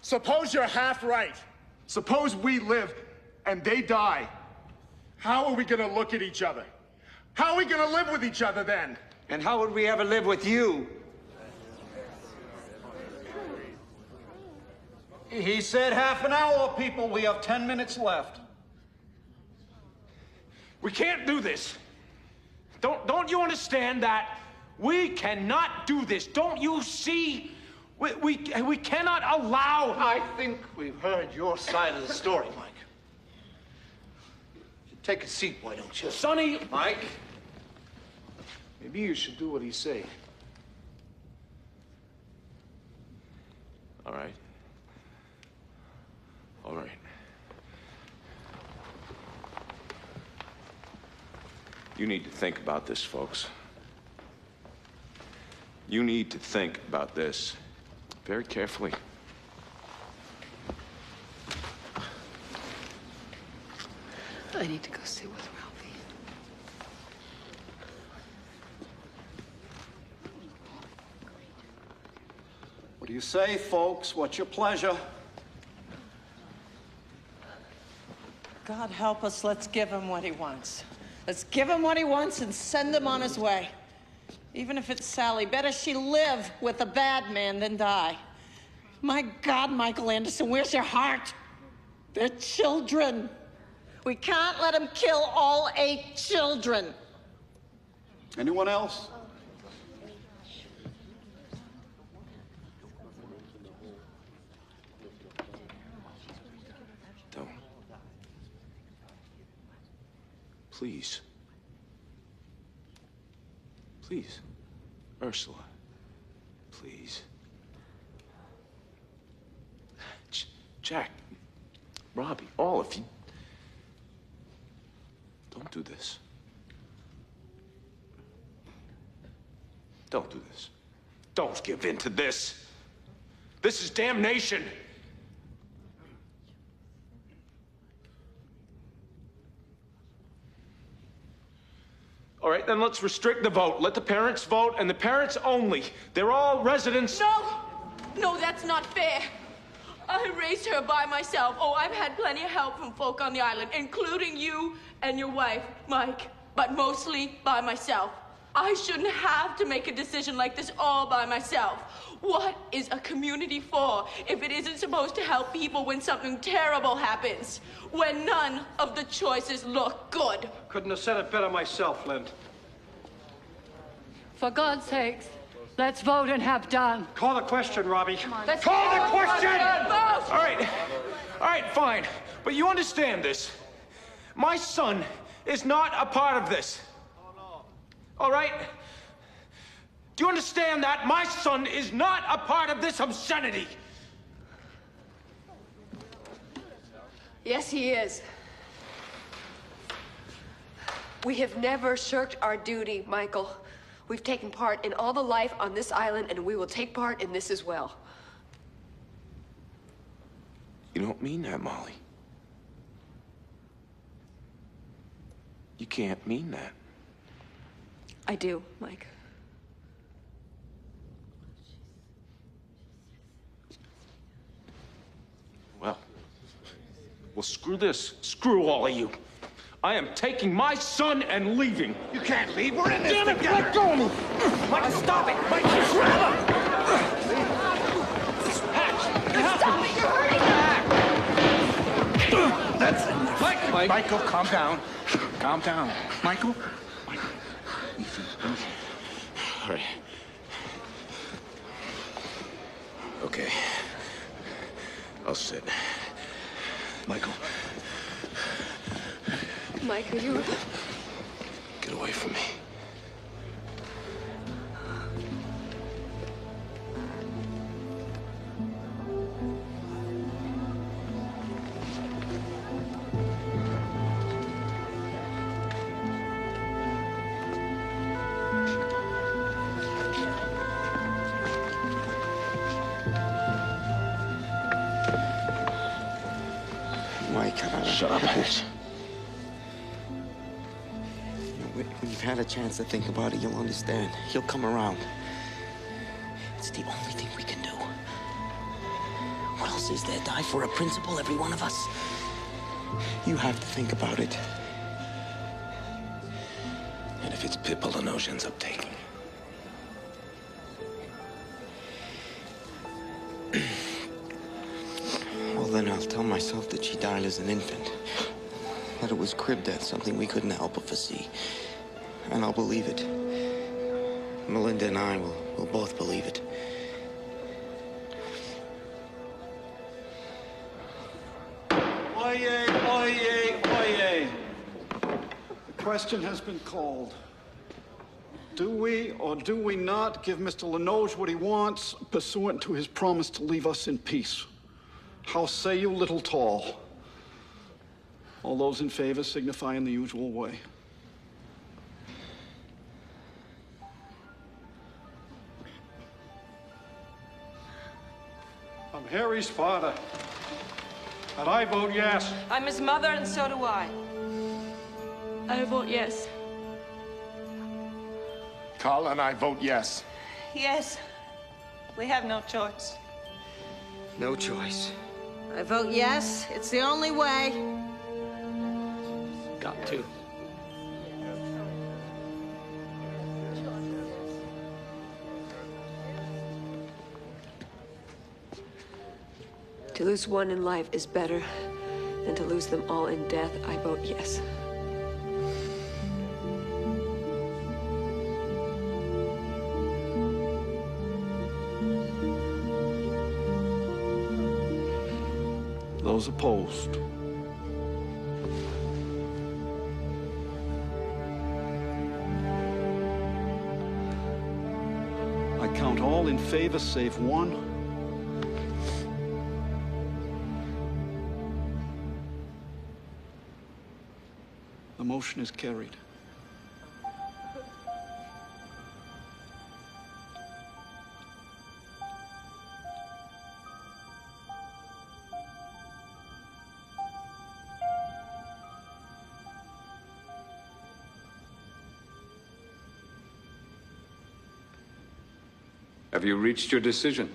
Suppose you're half right. Suppose we live and they die. How are we going to look at each other? How are we going to live with each other then? And how would we ever live with you? He said half an hour, people. We have 10 minutes left. We can't do this. Don't you understand that? We cannot do this. Don't you see? We cannot allow... I think we've heard your side of the story, Mike. Take a seat, why don't you? Sonny! Mike, maybe you should do what he say. All right. All right. You need to think about this, folks. You need to think about this very carefully. I need to go sit with Ralphie. What do you say, folks? What's your pleasure? God help us, let's give him what he wants. Let's give him what he wants and send him on his way. Even if it's Sally, better she live with a bad man than die. My God, Michael Anderson, where's your heart? They're children. We can't let them kill all 8 children. Anyone else? Don't. Please. Please. Ursula. Please. Jack. Robbie. All of you. Don't do this. Don't do this. Don't give in to this. This is damnation. All right, then let's restrict the vote. Let the parents vote, and the parents only. They're all residents. No! No, that's not fair. I raised her by myself. Oh, I've had plenty of help from folk on the island, including you and your wife, Mike, but mostly by myself. I shouldn't have to make a decision like this all by myself. What is a community for if it isn't supposed to help people when something terrible happens? When none of the choices look good? Couldn't have said it better myself, Lynn. For God's sakes, let's vote and have done. Call the question, Robbie. Let's Call the question! All right, fine. But you understand this. My son is not a part of this. All right? Do you understand that? My son is not a part of this obscenity. Yes, he is. We have never shirked our duty, Michael. We've taken part in all the life on this island, and we will take part in this as well. You don't mean that, Molly. You can't mean that. I do, Mike. Well, screw this. Screw all of you. I am taking my son and leaving. You can't leave. We're in this Damn it, together. let go of me. Mike, stop it. Mike, grab him. Stop it, you're hurting That's enough. Michael, calm down. Calm down. Michael? All right. Okay. I'll sit. Michael. Mike, are you... Get away from me. Mike, Shut up, Ash. When you've had a chance to think about it, you'll understand. He'll come around. It's the only thing we can do. What else is there? Die for a principle, every one of us? You have to think about it. And if it's Pippa Lenoge ends up taking. Well, then I'll tell myself that she died as an infant. That it was crib death, something we couldn't help but foresee. And I'll believe it. Melinda and I will both believe it. Oyez, oyez, oyez. The question has been called. Do we or do we not give Mr. Lenoge what he wants, pursuant to his promise to leave us in peace? How say you, little tall? All those in favor signify in the usual way. I'm Harry's father, and I vote yes. I'm his mother, and so do I. I vote yes. Carl and I vote yes. Yes. We have no choice. No choice. I vote yes. It's the only way. Got to. To lose one in life is better than to lose them all in death. I vote yes. Those opposed? I count all in favor save one. The motion is carried. Have you reached your decision?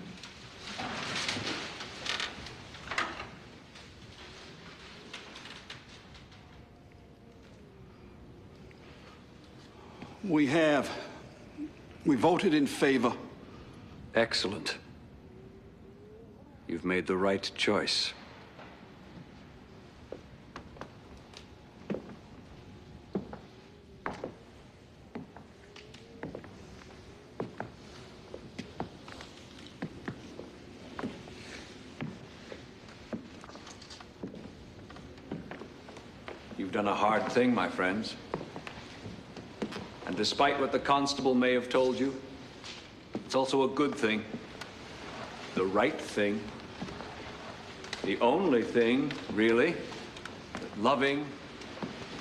We have. We voted in favor. Excellent. You've made the right choice. You've done a hard thing, my friends. And despite what the constable may have told you, it's also a good thing. The right thing. The only thing, really, that loving,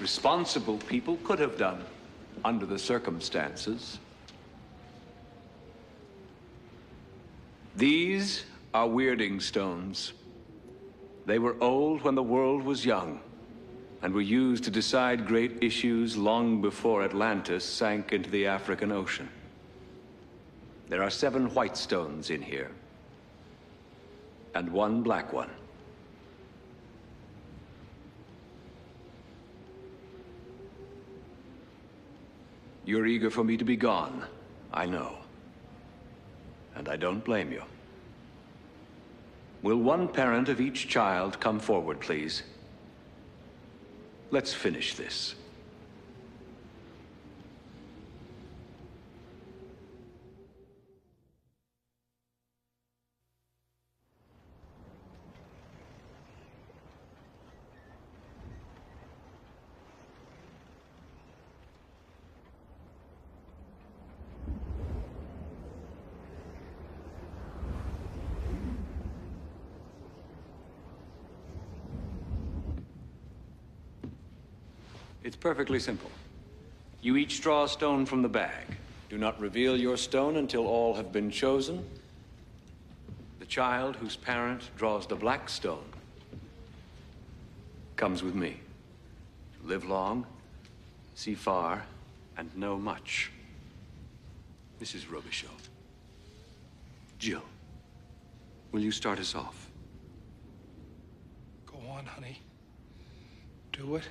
responsible people could have done under the circumstances. These are weirding stones. They were old when the world was young, and were used to decide great issues long before Atlantis sank into the African Ocean. There are 7 white stones in here, and 1 black one. You're eager for me to be gone, I know. And I don't blame you. Will one parent of each child come forward, please? Let's finish this. It's perfectly simple. You each draw a stone from the bag. Do not reveal your stone until all have been chosen. The child whose parent draws the black stone comes with me. Live long, see far, and know much. Mrs. Robichaud. Jill, will you start us off? Go on, honey. Do it.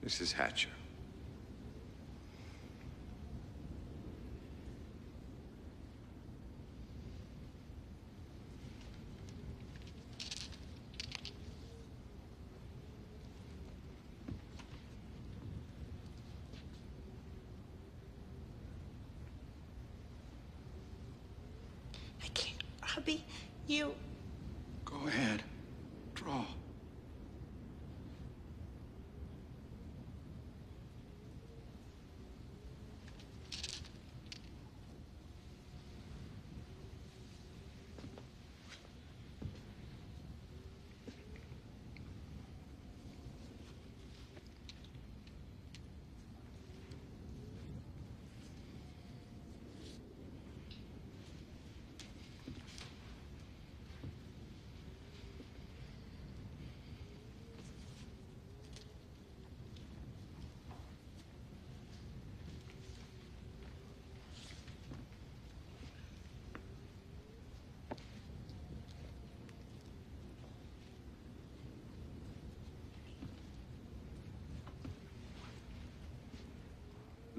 Mrs. Hatcher. I can't. Hubby, you... Go ahead. Draw.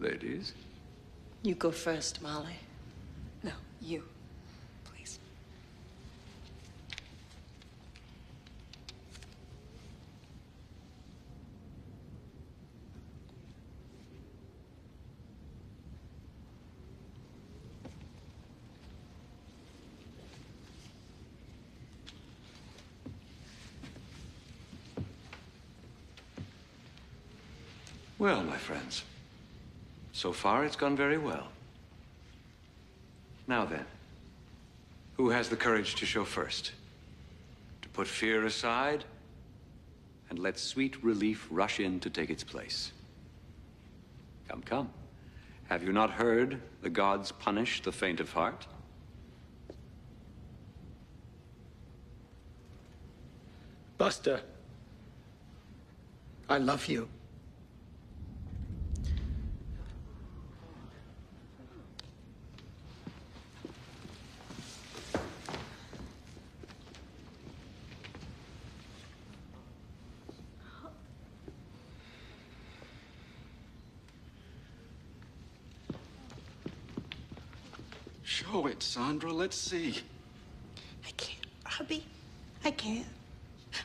ladies. You go first, Molly. No, you. Please. Well, my friends, so far it's gone very well. Now then, who has the courage to show first? To put fear aside and let sweet relief rush in to take its place. Come, come. Have you not heard the gods punish the faint of heart? Buster, I love you. Show it, Sandra. Let's see. I can't, Robbie. I can't.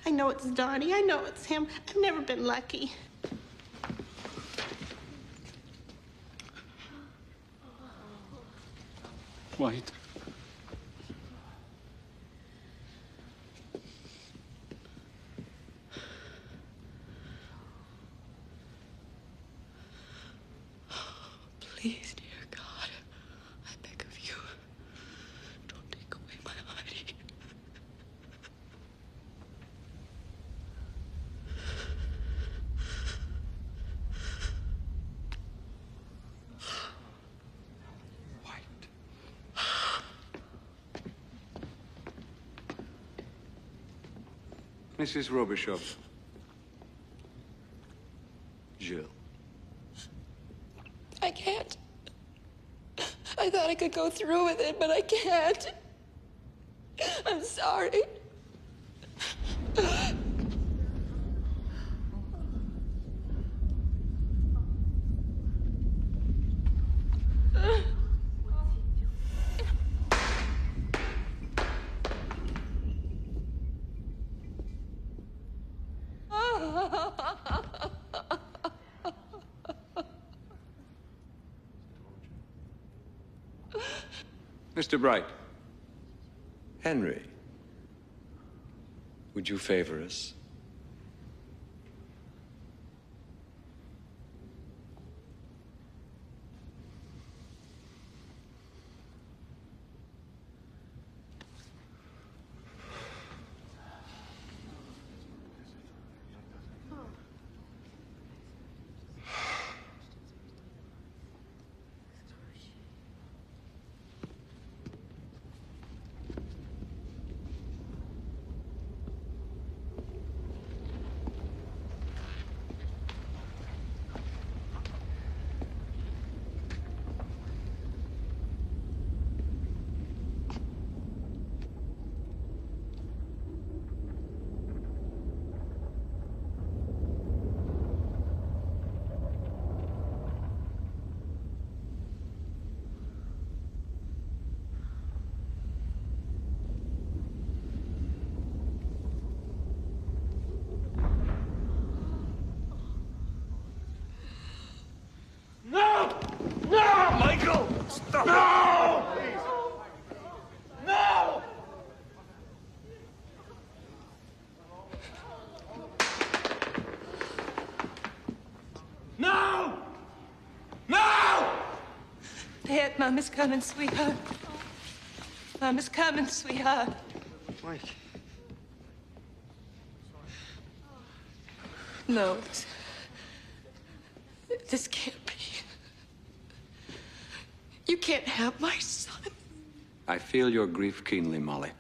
I know it's Donnie. I know it's him. I've never been lucky. Wait. Please, dear God, I beg of you, don't take away my Heidi. Mrs. Robichaud. Jill. I can't. I thought I could go through with it, but I can't. I'm sorry. Mr. Bright. Henry. Would you favor us? No! No! Michael! Stop! No! No! No! No! Dad, Mom is coming, sweetheart. Mom is coming, sweetheart. Mike. No, this can't be. You can't have my son. I feel your grief keenly, Molly.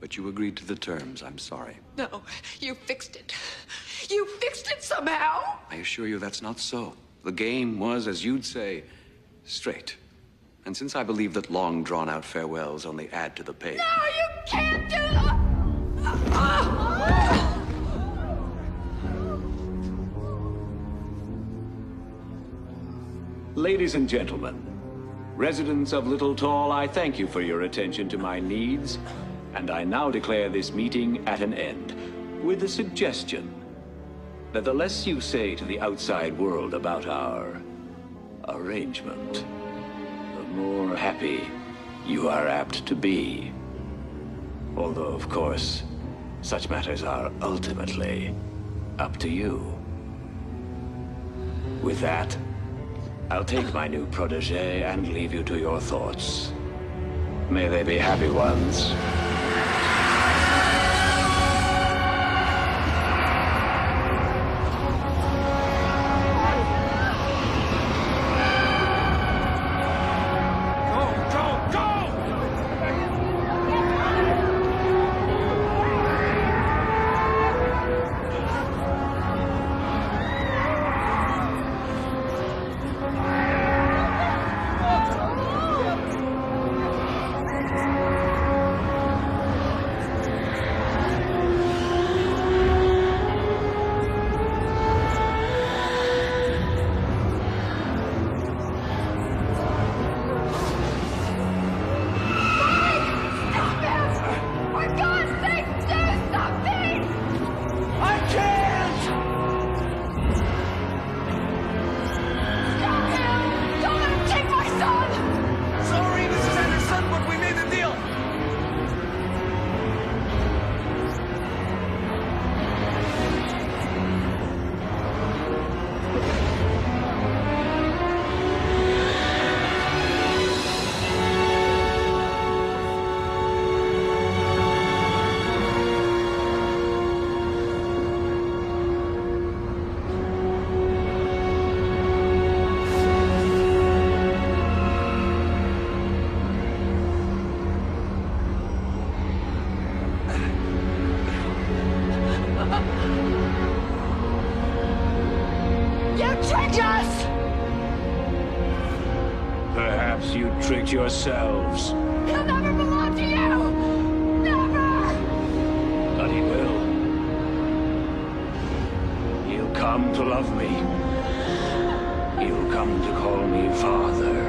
But you agreed to the terms. I'm sorry. No, you fixed it. You fixed it somehow. I assure you that's not so. The game was, as you'd say, straight. And since I believe that long drawn-out farewells only add to the pain... No, you can't do that! Ladies and gentlemen, residents of Little Tall, I thank you for your attention to my needs, and I now declare this meeting at an end, with a suggestion that the less you say to the outside world about our arrangement, the more happy you are apt to be. Although, of course, such matters are ultimately up to you. With that, I'll take my new protege and leave you to your thoughts. May they be happy ones. Perhaps you tricked yourselves. He'll never belong to you! Never! But he will. He'll come to love me. He'll come to call me father.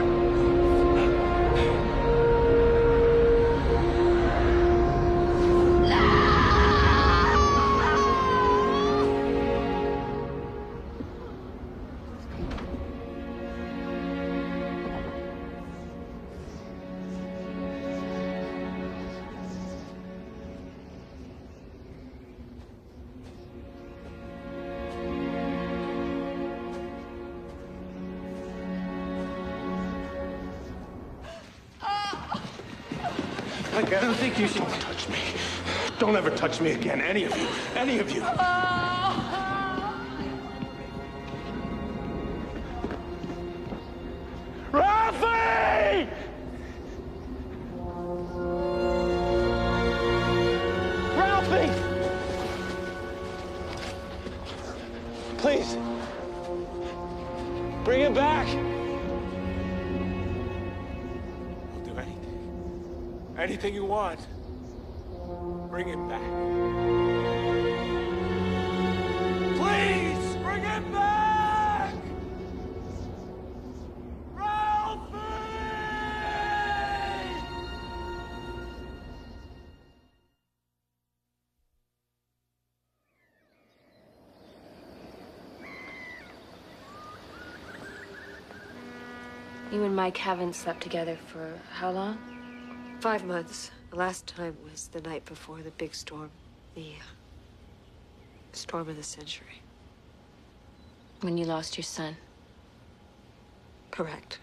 I don't think you should touch me. Don't ever touch me again, any of you. Any of you. Ralphie! Ralphie! Please. Bring it back. I'll do anything. Anything you want. Bring it back. Please, bring it back! Ralphie! You and Mike haven't slept together for how long? 5 months. The last time was the night before the big storm. The storm of the century. When you lost your son. Correct.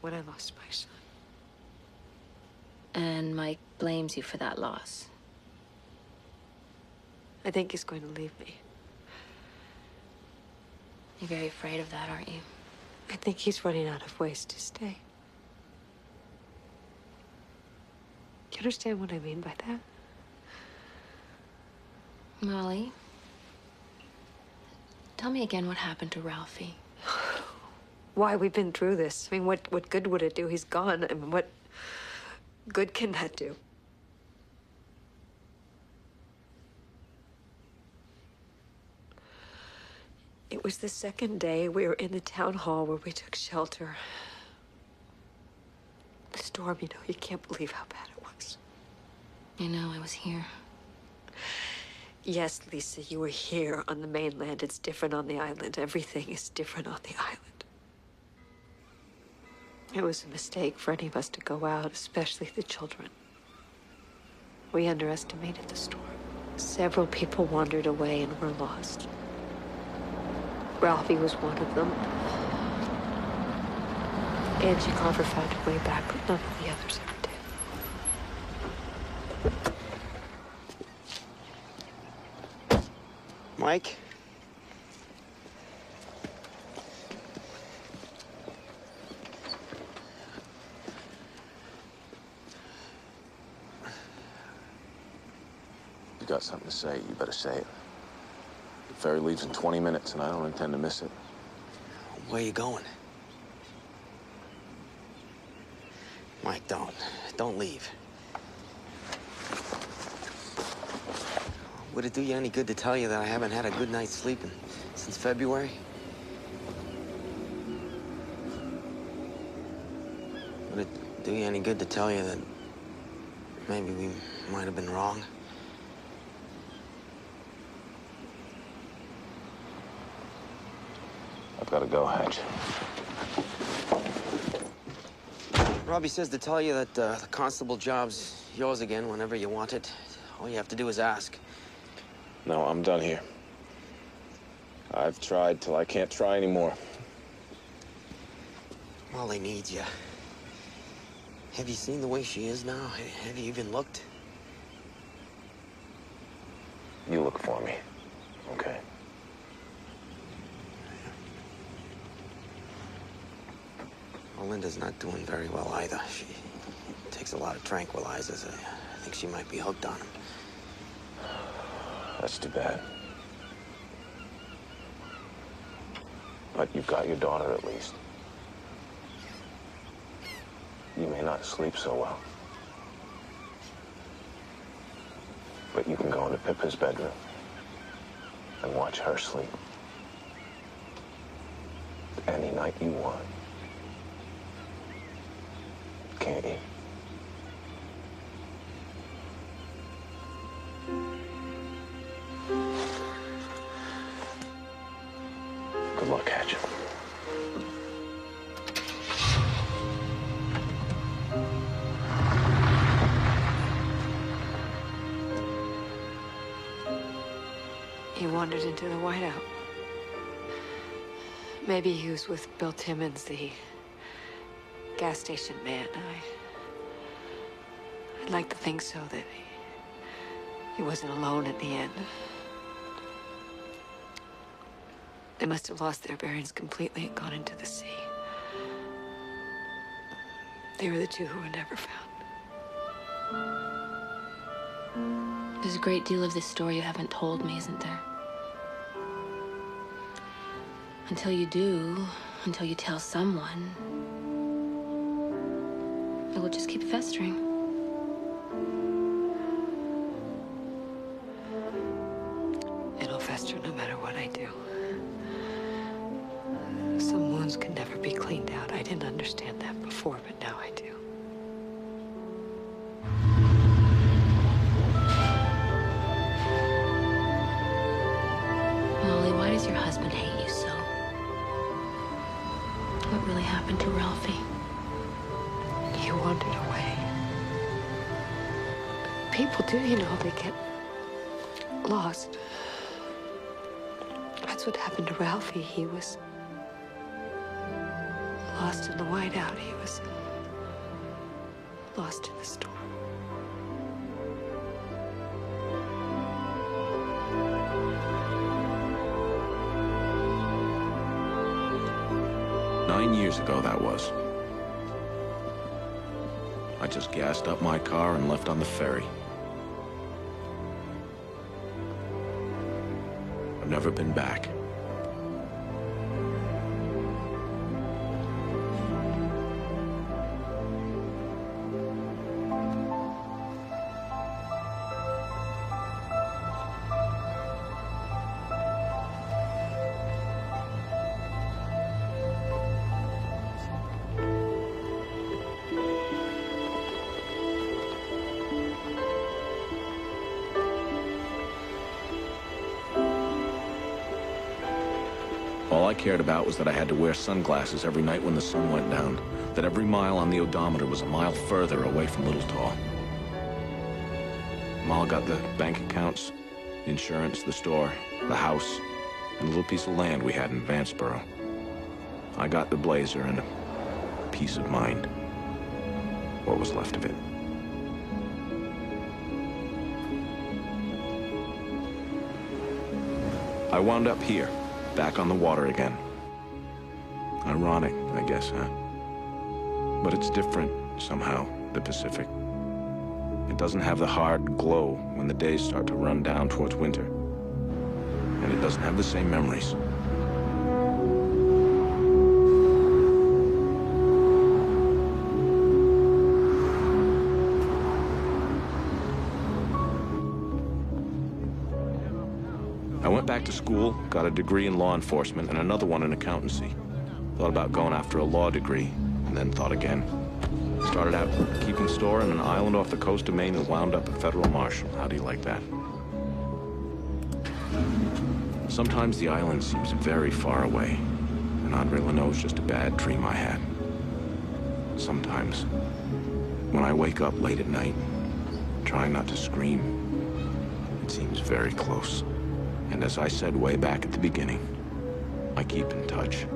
When I lost my son. And Mike blames you for that loss. I think he's going to leave me. You're very afraid of that, aren't you? I think he's running out of ways to stay. Do you understand what I mean by that? Molly, tell me again what happened to Ralphie. Why we've been through this. I mean, what good would it do? He's gone. I mean, what good can that do? It was the second day we were in the town hall where we took shelter. The storm, you know, you can't believe how bad it was. I know, I was here. Yes, Lisa, you were here on the mainland. It's different on the island. Everything is different on the island. It was a mistake for any of us to go out, especially the children. We underestimated the storm. Several people wandered away and were lost. Ralphie was one of them. Angie Carver found her way back, but none of the others ever did. Mike? You got something to say, you better say it. The ferry leaves in 20 minutes, and I don't intend to miss it. Where you going? Mike, don't leave. Would it do you any good to tell you that I haven't had a good night's sleep since February? Would it do you any good to tell you that maybe we might have been wrong? I've got to go, Hatch. Robbie says to tell you that the constable job's yours again whenever you want it. All you have to do is ask. No, I'm done here. I've tried till I can't try anymore. Molly needs you. Have you seen the way she is now? Have you even looked? You look for me, okay? Well, Linda's not doing very well either. She takes a lot of tranquilizers. I think she might be hooked on them. That's too bad. But you've got your daughter at least. You may not sleep so well. But you can go into Pippa's bedroom and watch her sleep. Any night you want. Can't you? Good luck, Hatch. He wandered into the whiteout. Maybe he was with Bill Timmons, the gas station man. I'd like to think so, that he wasn't alone at the end. They must have lost their bearings completely and gone into the sea. They were the two who were never found. There's a great deal of this story you haven't told me, isn't there? Until you do, until you tell someone, it will just keep festering. It'll fester no matter what I do. Some wounds can never be cleaned out. I didn't understand that before, but now I do. Molly, why does your husband hate you so? What really happened to Ralphie? He wandered away. People do, you know, they get lost. That's what happened to Ralphie. He was lost in the whiteout. He was lost in the storm. Nine years ago, that was. I just gassed up my car and left on the ferry. I've never been back. All I cared about was that I had to wear sunglasses every night when the sun went down, that every mile on the odometer was a mile further away from Little Tall. Mal got the bank accounts, the insurance, the store, the house, and a little piece of land we had in Vanceboro. I got the blazer and a peace of mind. What was left of it. I wound up here, back on the water again. Ironic, I guess, huh? But it's different, somehow, the Pacific. It doesn't have the hard glow when the days start to run down towards winter. And it doesn't have the same memories. I went back to school, got a degree in law enforcement and another one in accountancy. Thought about going after a law degree, and then thought again. Started out keeping store on an island off the coast of Maine and wound up a federal marshal. How do you like that? Sometimes the island seems very far away, and Andre Leno's just a bad dream I had. Sometimes, when I wake up late at night, trying not to scream, it seems very close. And as I said way back at the beginning, I keep in touch.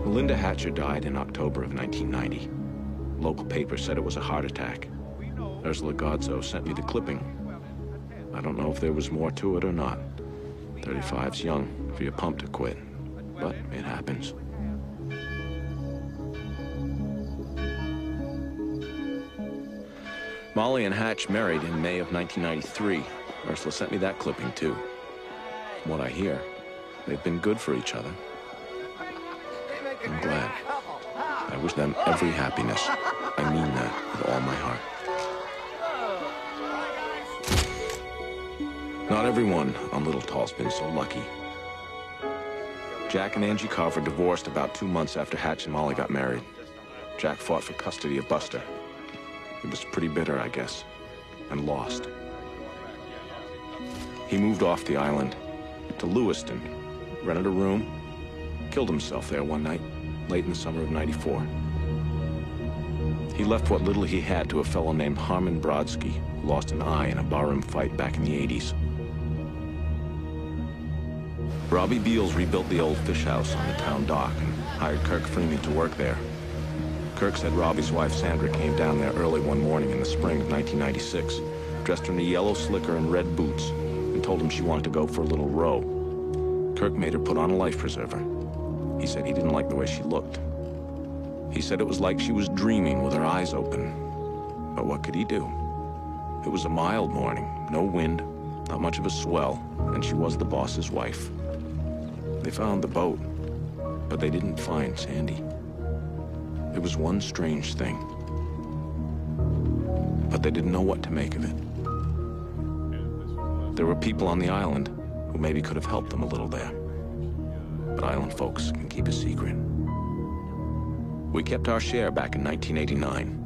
Melinda Hatcher died in October of 1990. Local paper said it was a heart attack. Ursula Godzo sent me the clipping. I don't know if there was more to it or not. 35's young for your pump to quit, but it happens. Molly and Hatch married in May of 1993. Ursula sent me that clipping, too. From what I hear, they've been good for each other. I'm glad. I wish them every happiness. I mean that with all my heart. Not everyone on Little Tall's been so lucky. Jack and Angie Carver divorced about 2 months after Hatch and Molly got married. Jack fought for custody of Buster. He was pretty bitter, I guess, and lost. He moved off the island to Lewiston, rented a room, killed himself there one night, late in the summer of '94. He left what little he had to a fellow named Harmon Brodsky, who lost an eye in a barroom fight back in the '80s. Robbie Beals rebuilt the old fish house on the town dock and hired Kirk Freeman to work there. Kirk said Robbie's wife Sandra came down there early one morning in the spring of 1996, dressed in a yellow slicker and red boots, and told him she wanted to go for a little row. Kirk made her put on a life preserver. He said he didn't like the way she looked. He said it was like she was dreaming with her eyes open. But what could he do? It was a mild morning, no wind, not much of a swell, and she was the boss's wife. They found the boat, but they didn't find Sandy. It was one strange thing, but they didn't know what to make of it. There were people on the island who maybe could have helped them a little there, but island folks can keep a secret. We kept our share back in 1989,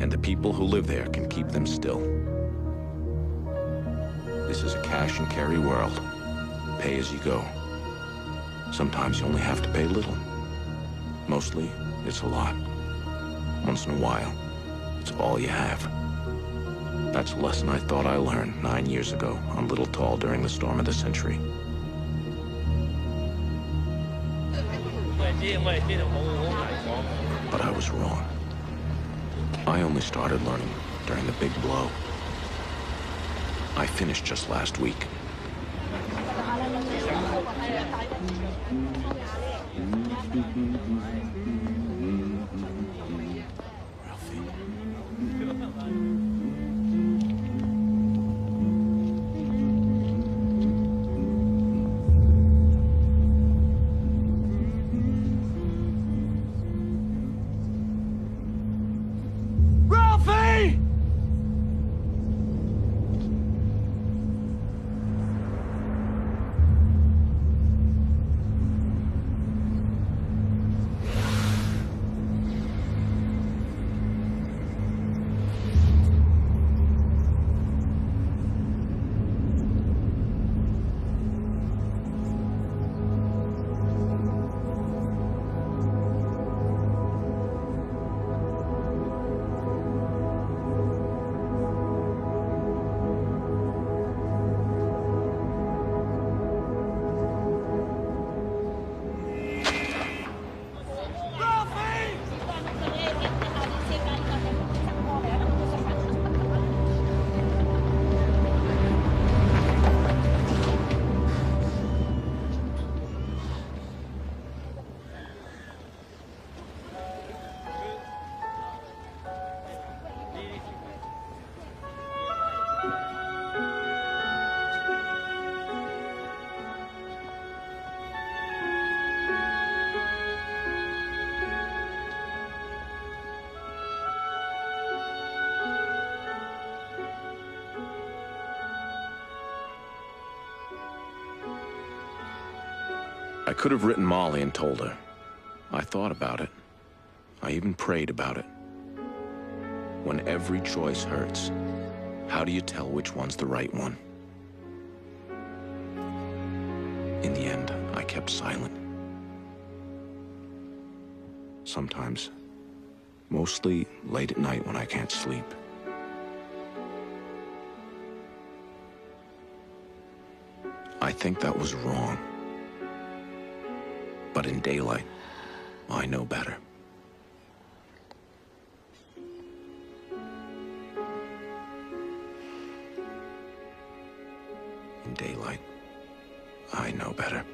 and the people who live there can keep them still. This is a cash and carry world. Pay as you go. Sometimes you only have to pay little. Mostly, it's a lot. Once in a while, it's all you have. That's a lesson I thought I learned 9 years ago on Little Tall during the storm of the century. But I was wrong. I only started learning during the big blow. I finished just last week. I could have written Molly and told her. I thought about it. I even prayed about it. When every choice hurts, how do you tell which one's the right one? In the end, I kept silent. Sometimes, mostly late at night when I can't sleep. I think that was wrong. But in daylight, I know better. In daylight, I know better.